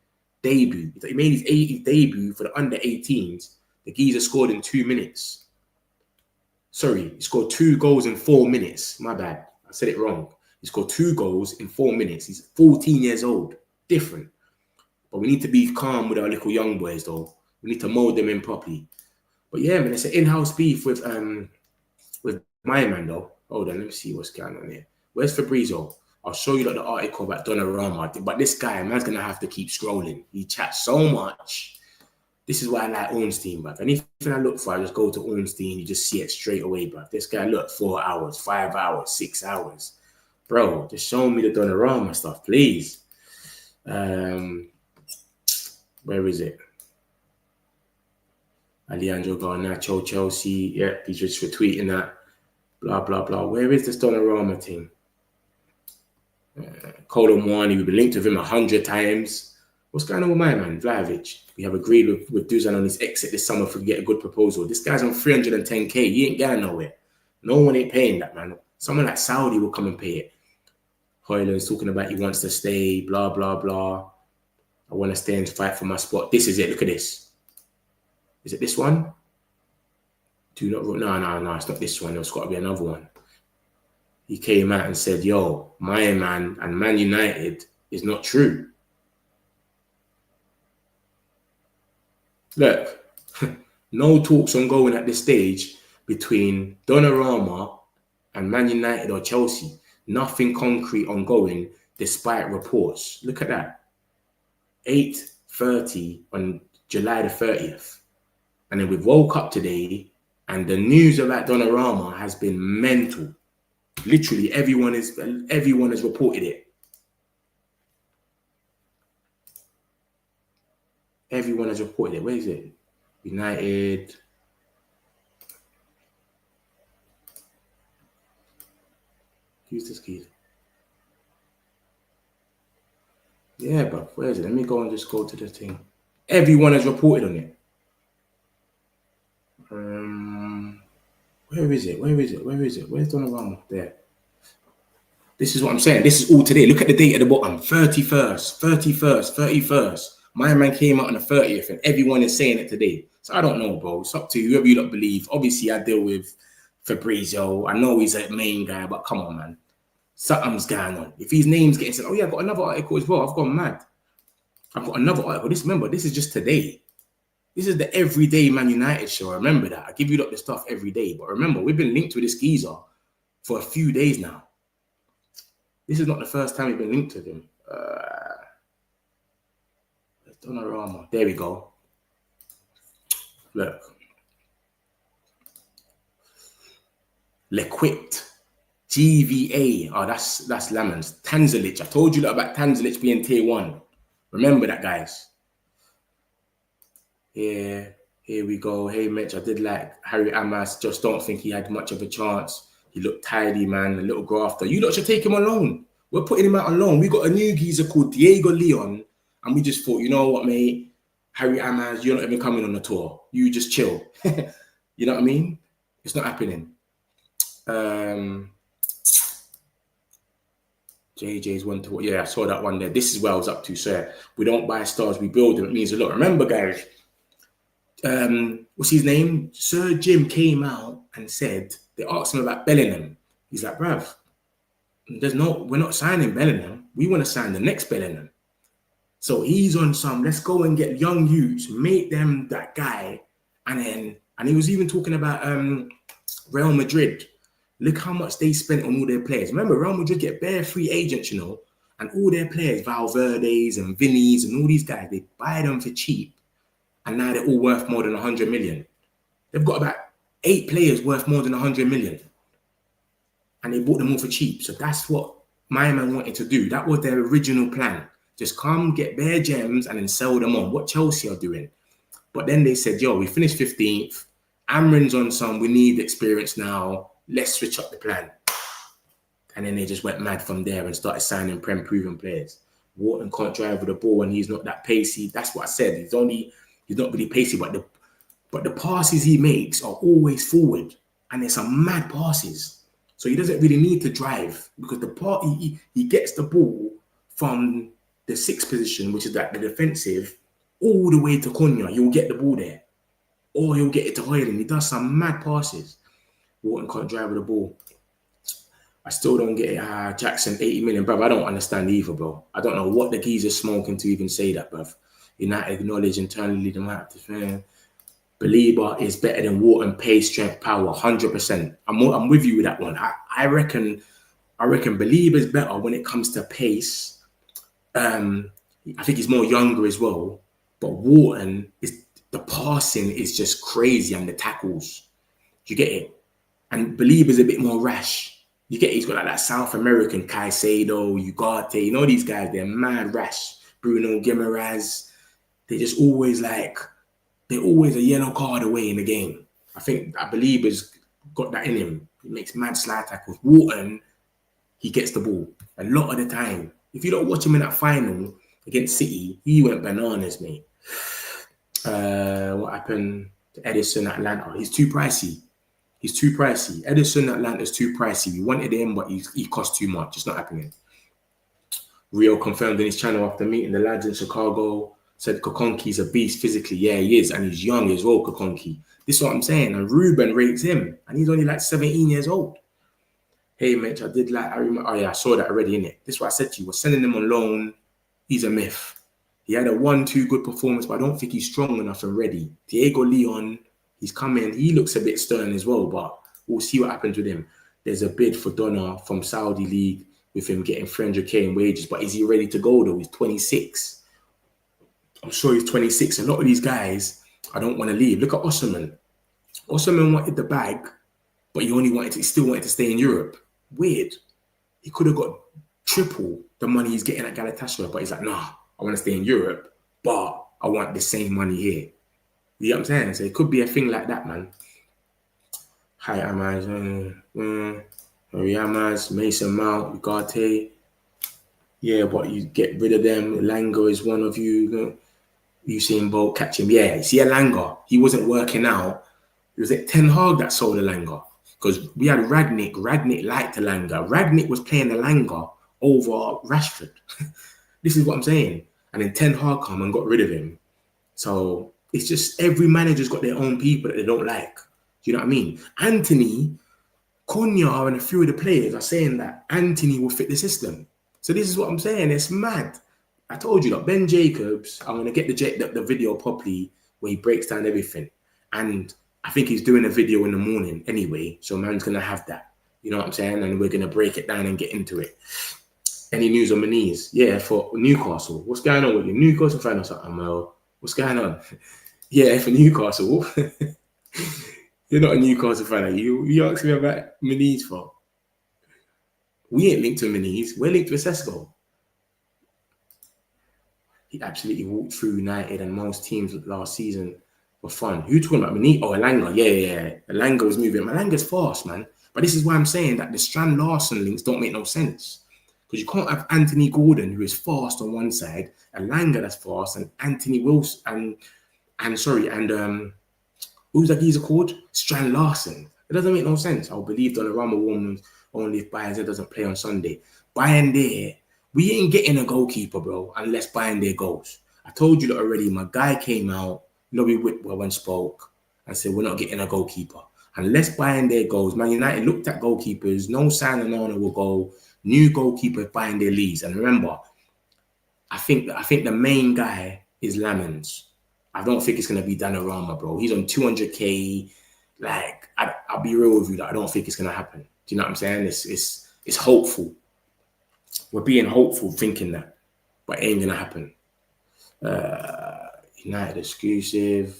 debut. He made his debut for the under-18s. The geezer scored in 2 minutes. Sorry, he scored 2 goals in 4 minutes. My bad. I said it wrong. He scored 2 goals in 4 minutes. He's 14 years old. Different. But we need to be calm with our little young boys, though. We need to mold them in properly. But yeah, man, it's an in-house beef with my man, though. Hold on, let me see what's going on here. Where's Fabrizio? I'll show you the article about Donnarumma. But this guy, man's going to have to keep scrolling. He chats so much. This is why I like Ornstein, bruv. Anything I look for, I just go to Ornstein. You just see it straight away, bruv. This guy, look, 4 hours, 5 hours, 6 hours. Bro, just show me the Donnarumma stuff, please. Where is it? Alejandro Garnacho, Chelsea. Yeah, he's just retweeting that. Blah, blah, blah. Where is this Donnarumma thing? Colin Wani, we've been linked with him 100 times. What's going on with my man, Vlahovic? We have agreed with Dusan on his exit this summer if we get a good proposal. This guy's on 310k. He ain't going nowhere. No one ain't paying that, man. Someone like Saudi will come and pay it. Hojlund's talking about he wants to stay, blah, blah, blah. I want to stay and fight for my spot. This is it. Look at this. Is it this one? No, it's not this one. There's got to be another one. He came out and said, yo, my man and Man United is not true. Look, no talks ongoing at this stage between Donnarumma and Man United or Chelsea. Nothing concrete ongoing despite reports. Look at that. 8:30 on July the 30th. And then we woke up today and the news about Donnarumma has been mental. Literally, everyone has reported it. Everyone has reported it. Where is it? United. Use this key. Yeah, but where is it? Let me go and just go to the thing. Everyone has reported on it. Where is it? Where's Donnarumma? There. This is what I'm saying. This is all today. Look at the date at the bottom. 31st. My man came out on the 30th and everyone is saying it today. So I don't know, bro. It's up to you, whoever you don't believe. Obviously, I deal with Fabrizio. I know he's a main guy, but come on, man. Something's going on. If his name's getting said, oh yeah, I've got another article as well. I've gone mad. I've got another article. Remember, this is just today. This is the everyday Man United show. Remember that. I give you the stuff every day. But remember, we've been linked with this geezer for a few days now. This is not the first time we've been linked with him. Donnarumma. There we go. Look. L'Equipped. GVA. Oh, that's Lemons. Tanzilic. I told you about Tanzilic being tier 1. Remember that, guys. Yeah, here we go. Hey, Mitch, I did like Harry Amas. Just don't think he had much of a chance. He looked tidy, man. A little grafter. You lot should take him on loan. We're putting him out on loan. We got a new geezer called Diego Leon. And we just thought, you know what, mate? Harry Amas, you're not even coming on the tour. You just chill. You know what I mean? It's not happening. JJ's one to... Yeah, I saw that one there. This is where I was up to, sir. We don't buy stars, we build them. It means a lot. Remember, guys, what's his name? Sir Jim came out and said, they asked him about Bellingham. He's like, bruv, we're not signing Bellingham. We want to sign the next Bellingham. So he's on some, let's go and get young youths, make them that guy. And he was even talking about Real Madrid. Look how much they spent on all their players. Remember, Real Madrid get bare free agents, you know, and all their players, Valverde's and Vinny's and all these guys, they buy them for cheap. And now they're all worth more than 100 million. They've got about 8 players worth more than 100 million. And they bought them all for cheap. So that's what my man wanted to do. That was their original plan. Just come, get bare gems, and then sell them on. What Chelsea are doing. But then they said, yo, we finished 15th. Amrin's on some, we need experience now. Let's switch up the plan. And then they just went mad from there and started signing Prem-proven players. Wharton can't drive with the ball and he's not that pacey. That's what I said. He's not really pacey, but the passes he makes are always forward. And there's some mad passes. So he doesn't really need to drive because he gets the ball from the 6th position, which is like the defensive, all the way to Konya. You'll get the ball there. Or he'll get it to Hojlund. He does some mad passes. Wharton can't drive with the ball. I still don't get it. Jackson, 80 million. Bruv, I don't understand either, bro. I don't know what the geezer's smoking to even say that, bruv. United acknowledge internally the amount of fan. Baleba is better than Wharton, pace, strength, power, 100%. I'm with you with that one. I reckon Baleba is better when it comes to pace. I think he's more younger as well. But Wharton, the passing is just crazy and the tackles. You get it? And Baleba's a bit more rash. You get it? He's got like that South American Caicedo, Ugarte. You know these guys, they're mad rash. Bruno Guimaraes. They're always a yellow card away in the game. I believe has got that in him. He makes mad slide tackles. Wharton, he gets the ball a lot of the time. If you don't watch him in that final against City, he went bananas, mate. What happened to Edison Atlanta? He's too pricey. Edison Atlanta's too pricey. We wanted him, but he cost too much. It's not happening. Rio confirmed in his channel after meeting the lads in Chicago. Said Kokonki's a beast physically. Yeah, he is. And he's young as well, Kokonki. This is what I'm saying. And Ruben rates him. And he's only like 17 years old. Hey, Mitch, I remember. Oh, yeah, I saw that already, innit? This is what I said to you. We're sending him on loan. He's a myth. He had a 1-2 good performance, but I don't think he's strong enough and ready. Diego Leon, he's coming. He looks a bit stern as well, but we'll see what happens with him. There's a bid for Donna from Saudi League with him getting 300k in wages. But is he ready to go, though? He's 26. I'm sure he's 26. A lot of these guys, I don't want to leave. Look at Osman. Osman wanted the bag, but he still wanted to stay in Europe. Weird. He could have got triple the money he's getting at Galatasaray, but he's like, nah, I want to stay in Europe, but I want the same money here. You know what I'm saying? So it could be a thing like that, man. Hi, Amaz. Amaz, Mason Mount, Ugarte. Yeah, but you get rid of them. Langer is one of you. Usain Bolt, catch him. Yeah, see Langer. He wasn't working out. It was Ten Hag that sold Langer. Because we had Ragnick. Ragnick liked Langer. Ragnick was playing Langer over Rashford. This is what I'm saying. And then Ten Hag come and got rid of him. So it's just every manager's got their own people that they don't like. Do you know what I mean? Anthony, Konya, and a few of the players are saying that Anthony will fit the system. So this is what I'm saying. It's mad. I told you that Ben Jacobs, I'm going to get the video properly where he breaks down everything. And I think he's doing a video in the morning anyway. So man's going to have that. You know what I'm saying? And we're going to break it down and get into it. Any news on Maniz? Yeah, for Newcastle. What's going on with you? Newcastle fan or something? Well, what's going on? Yeah, for Newcastle. You're not a Newcastle fan, are you? You asked me about Maniz for. We ain't linked to Maniz. We're linked with Sesko. He absolutely walked through United and most teams last season were fun. Who talking about Maniz? Oh, Elanga. Yeah. Elanga was moving. Elanga's fast, man. But this is why I'm saying that the Strand Larson links don't make no sense. Because you can't have Anthony Gordon, who is fast on one side, Elanga that's fast, and Anthony Wilson, and who's that geezer called? Strand Larson. It doesn't make no sense. I'll believe Donnarumma won only if Bayern doesn't play on Sunday. Bayern there, we ain't getting a goalkeeper, bro, unless Bayern there goes. I told you that already. My guy came out Lobby Whitwell and spoke and said, we're not getting a goalkeeper. Unless buying their goals, Man United looked at goalkeepers, no sign Onana will go, new goalkeeper buying their leads. And remember, I think the main guy is Lamens. I don't think it's going to be Donnarumma, bro. He's on 200k. Like, I'll be real with you that I don't think it's going to happen. Do you know what I'm saying? It's hopeful. We're being hopeful thinking that, but it ain't going to happen. United exclusive.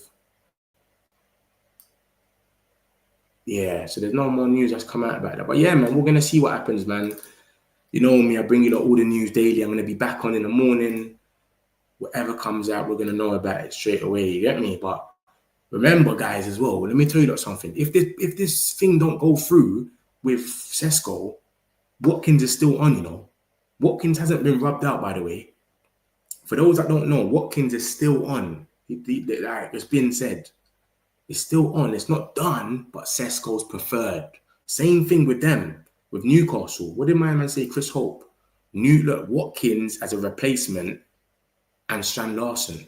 Yeah, so there's no more news that's come out about that. But yeah, man, we're going to see what happens, man. You know me, I bring you all the news daily. I'm going to be back on in the morning. Whatever comes out, we're going to know about it straight away. You get me? But remember, guys, as well, let me tell you something. If this thing don't go through with Sesko, Watkins is still on, you know. Watkins hasn't been rubbed out, by the way. For those that don't know, Watkins is still on. Like it's been said. It's still on. It's not done, but Sesko's preferred. Same thing with them, with Newcastle. What did my man say? Chris Hope. Watkins as a replacement and Strand Larson.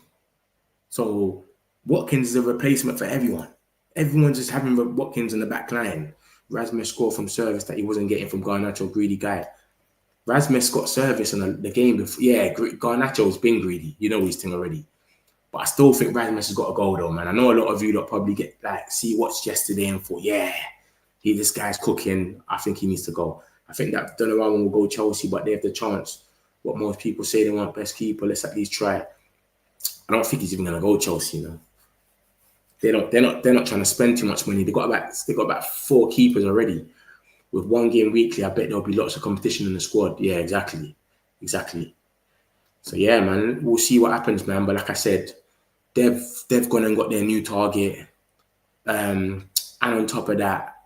So Watkins is a replacement for everyone. Everyone's just having Watkins in the back line. Rasmus scored from service that he wasn't getting from Garnacho, greedy guy. Rasmus got service in the game before. Yeah, Garnacho's been greedy. You know his thing already. But I still think Rasmus has got to go though, man. I know a lot of you that probably watched yesterday and thought, yeah, this guy's cooking. I think he needs to go. I think that Donnarumma will go Chelsea, but they have the chance. What most people say, they want best keeper. Let's at least try. I don't think he's even gonna go Chelsea, you know. They're not trying to spend too much money. They got about 4 keepers already. With 1 game weekly, I bet there'll be lots of competition in the squad. Yeah, exactly. So yeah, man, we'll see what happens, man. But like I said, they've gone and got their new target. And on top of that,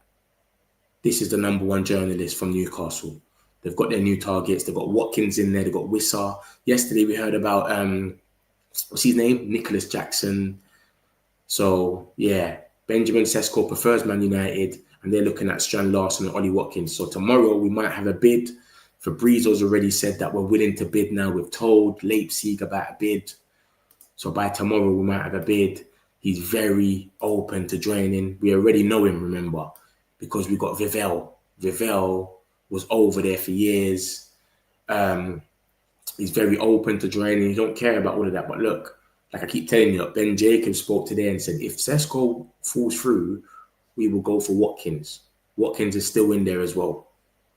this is the #1 journalist from Newcastle. They've got their new targets. They've got Watkins in there. They've got Wissa. Yesterday we heard about what's his name? Nicholas Jackson. So yeah, Benjamin Sesko prefers Man United, and they're looking at Strand Larson and Ollie Watkins. So tomorrow we might have a bid. Fabrizio's already said that we're willing to bid now. We've told Leipzig about a bid. So by tomorrow we might have a bid. He's very open to joining. We already know him, remember, because we got Vivel. Vivel was over there for years. He's very open to joining. He don't care about all of that. But look, like I keep telling you, Ben Jacobs spoke today and said, if Sesko falls through, we will go for Watkins. Watkins is still in there as well.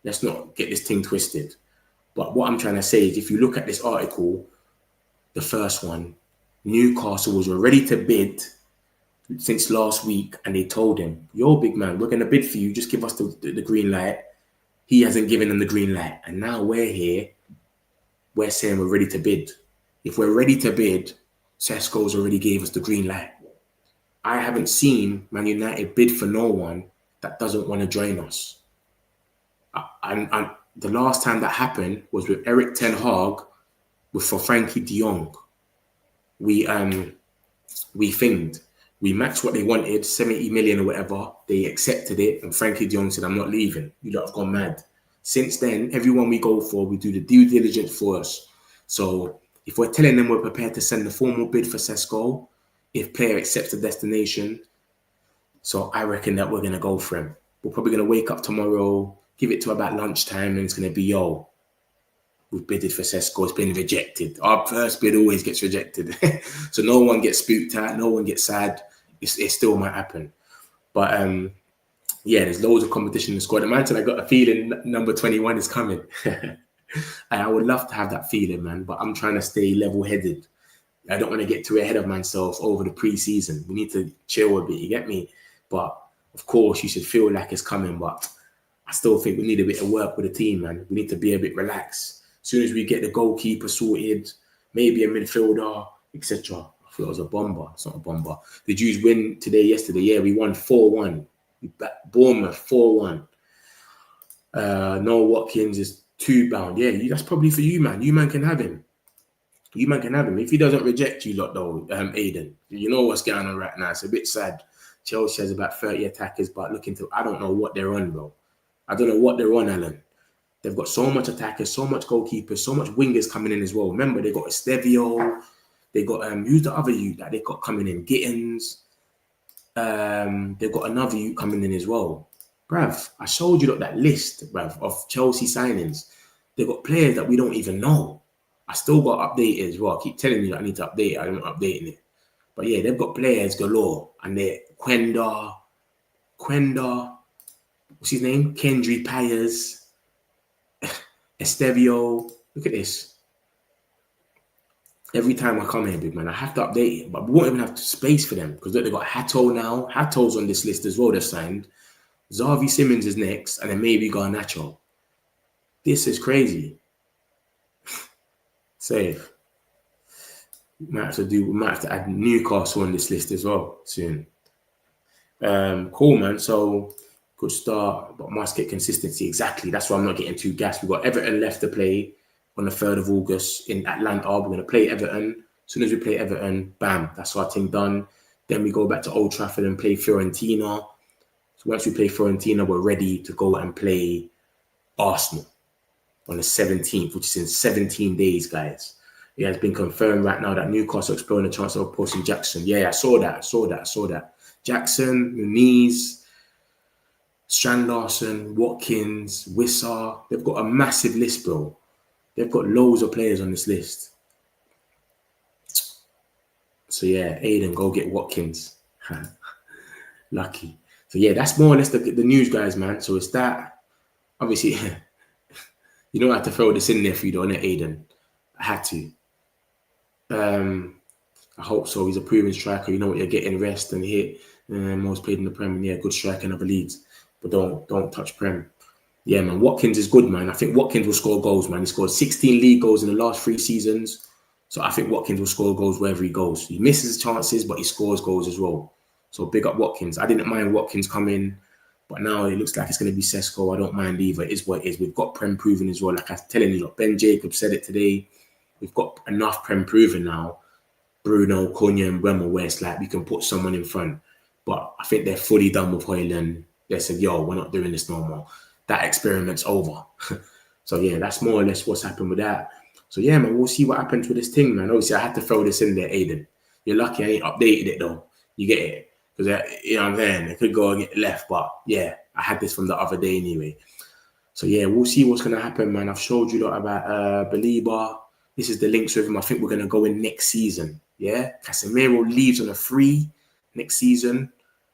Let's not get this thing twisted. But what I'm trying to say is, if you look at this article, the first one, Newcastle was ready to bid since last week, and they told him, yo, big man, we're going to bid for you. Just give us the green light. He hasn't given them the green light. And now we're here. We're saying we're ready to bid. If we're ready to bid, Sesko's already gave us the green light. I haven't seen Man United bid for no one that doesn't want to join us. And the last time that happened was with Eric Ten Hag for Frankie de Jong. We matched what they wanted, 70 million or whatever. They accepted it, and Frankie de Jong said, I'm not leaving. You lot have gone mad. Since then, everyone we go for, we do the due diligence for us. So if we're telling them we're prepared to send the formal bid for Sesko, if player accepts the destination, so I reckon that we're going to go for him. We're probably going to wake up tomorrow, give it to about lunchtime, and it's going to be, yo, we've bidded for Sesko, it's been rejected. Our first bid always gets rejected. So no one gets spooked at, no one gets sad. It still might happen. But yeah, there's loads of competition in the squad. And man, I got a feeling number 21 is coming. And I would love to have that feeling, man, but I'm trying to stay level-headed. I don't want to get too ahead of myself over the pre-season. We need to chill a bit, you get me? But of course, you should feel like it's coming, but I still think we need a bit of work with the team, man. We need to be a bit relaxed. As soon as we get the goalkeeper sorted, maybe a midfielder, etc. I thought it was a bomber. It's not a bomber. The Jews win yesterday. Yeah, we won 4-1. We back Bournemouth 4-1. Noel Watkins is 2 bound. Yeah, that's probably for you, man. You man can have him. You man can have him. If he doesn't reject you lot though, Aiden, you know what's going on right now. It's a bit sad. Chelsea has about 30 attackers, but I don't know what they're on, bro. I don't know what they're on, Alan. They've got so much attackers, so much goalkeepers, so much wingers coming in as well. Remember, they got Estevio. They got who's the other youth that they got coming in? Gittins. They've got another youth coming in as well. Bruv, I showed you that list, bruv, of Chelsea signings. They've got players that we don't even know. I still got updated as well. I keep telling you that I need to update it. I'm not updating it. But yeah, they've got players galore. And they're Quenda, what's his name? Kendry Payers, Estevio. Look at this. Every time I come here, big man, I have to update it. But we won't even have space for them. Because they've got Hato now. Hato's on this list as well, they've signed. Xavi Simons is next. And then maybe Garnacho. This is crazy. Safe. We might have to add Newcastle on this list as well soon. Cool, man. So good start, but must get consistency. Exactly. That's why I'm not getting too gassed. We've got Everton left to play on the 3rd of August in Atlanta. We're going to play Everton. As soon as we play Everton, bam, that's our thing done. Then we go back to Old Trafford and play Fiorentina. So once we play Fiorentina, we're ready to go and play Arsenal on the 17th, which is in 17 days, guys. It has been confirmed right now that Newcastle are exploring the chance of posting Jackson. Yeah, I saw that. Jackson, Muniz, Strand Larson, Watkins, Wissa. They've got a massive list, bro. They've got loads of players on this list. So yeah, Aiden, go get Watkins. Lucky. So yeah, that's more or less the news, guys, man. So it's that. Obviously, you don't have to throw this in there for you, don't it, Aiden? I had to. I hope so. He's a proven striker. You know what you're getting, rest and hit. Most played in the Prem. Yeah, good striker in other leagues. But don't touch Prem. Yeah, man. Watkins is good, man. I think Watkins will score goals, man. He scored 16 league goals in the last 3 seasons. So I think Watkins will score goals wherever he goes. He misses chances, but he scores goals as well. So big up Watkins. I didn't mind Watkins coming, but now it looks like it's going to be Sesko. I don't mind either. It is what it is. We've got Prem proven as well. Like I was telling you, look, Ben Jacobs said it today. We've got enough Prem proven now. Bruno, Cunha, and Bremer, where it's like we can put someone in front. But I think they're fully done with Hojlund. They said, yo, we're not doing this no more. That experiment's over. So yeah, that's more or less what's happened with that. So yeah, man, we'll see what happens with this thing, man. Obviously, I had to throw this in there, Aiden. You're lucky I ain't updated it though. You get it? Because, you know what I'm saying? It could go and get left, but yeah, I had this from the other day anyway. So yeah, we'll see what's going to happen, man. I've showed you a lot about Baleba. This is the links with him. I think we're going to go in next season. Yeah, Casemiro leaves on a free next season.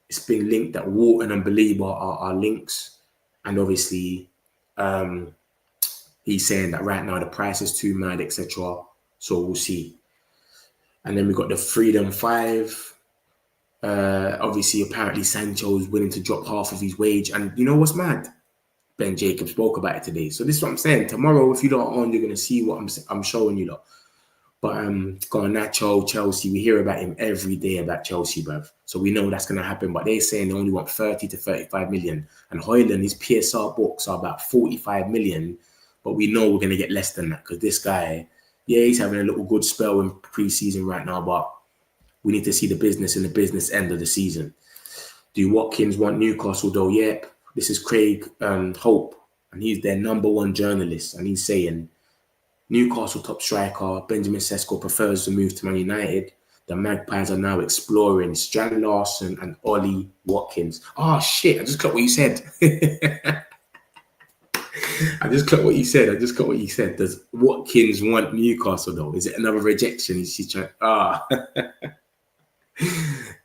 It's been linked that Wharton and Baleba are links. And obviously, he's saying that right now the price is too mad, etc. So we'll see. And then we got the Freedom 5. Obviously, apparently Sancho is willing to drop half of his wage. And you know what's mad? Ben Jacobs spoke about it today. So this is what I'm saying. Tomorrow, if you're not on, you're going to see what I'm showing you lot. But Garnacho, Chelsea, we hear about him every day about Chelsea, bruv. So we know that's going to happen. But they're saying they only want 30 to 35 million. And Hojlund, his PSR books are about 45 million. But we know we're going to get less than that because this guy, yeah, he's having a little good spell in pre-season right now. But we need to see the business in the business end of the season. Do Watkins want Newcastle though? Yep. This is Craig Hope. And he's their #1 journalist. And he's saying, Newcastle top striker Benjamin Sesko prefers to move to Man United. The Magpies are now exploring Strand Larson and Ollie Watkins. Oh, shit. I just got what you said. I just got what you said. Does Watkins want Newcastle, though? Is it another rejection? Is she trying?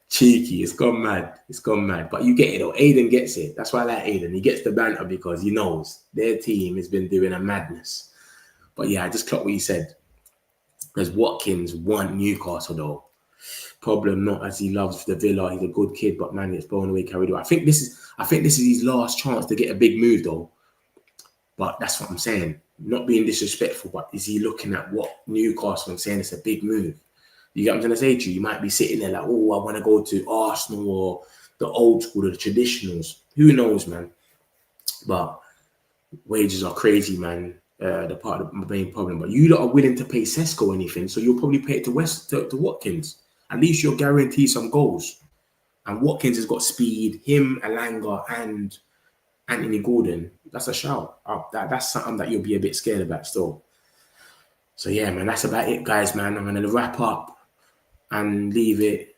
Cheeky. It's gone mad. But you get it, though. Aiden gets it. That's why I like Aiden. He gets the banter because he knows their team has been doing a madness. But yeah, I just clocked what you said. Does Watkins want Newcastle though? Problem not as he loves the Villa. He's a good kid, but man, it's blown away, carried away. I think this is his last chance to get a big move though. But that's what I'm saying. Not being disrespectful, but is he looking at what Newcastle and saying it's a big move? You get what I'm trying to say to you? You might be sitting there like, oh, I want to go to Arsenal or the old school, the traditionals. Who knows, man? But wages are crazy, man. The part of the main problem, but you lot are willing to pay Sesko anything, so you'll probably pay it to Watkins. At least you'll guarantee some goals. And Watkins has got speed. Him, Alanga, and Anthony Gordon. That's a shout. That's something that you'll be a bit scared about still. So yeah, man, that's about it, guys. Man, I'm gonna wrap up. and leave it.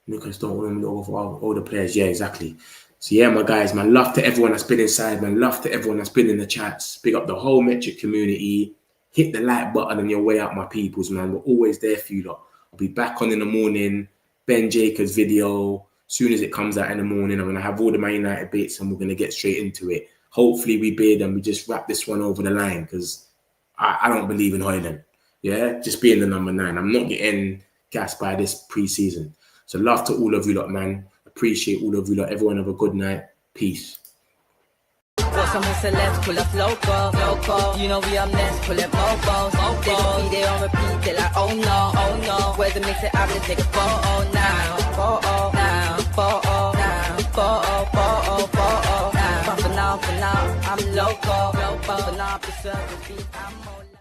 Newcastle don't want to over all the players. Yeah, exactly. So yeah, my guys, man, love to everyone that's been inside, man. Love to everyone that's been in the chats. Big up the whole Metric community. Hit the like button on your way out, my peoples, man. We're always there for you lot. I'll be back on in the morning. Ben Jacobs video. Soon as it comes out in the morning, I'm going to have all the Man United bits and we're going to get straight into it. Hopefully we bid and we just wrap this one over the line because I don't believe in Hojlund. Yeah, just being the number 9. I'm not getting gassed by this pre-season. So love to all of you lot, man. Appreciate all of you lot. Everyone have a good night. Peace. Got some celebs pull up local. You know we up next, pull up mobos. They don't be there on repeat, they're like, oh no. Where's the mix it up, let's take a photo now. Photo now. But for now, I'm local. For now, preserve the beat, I'm all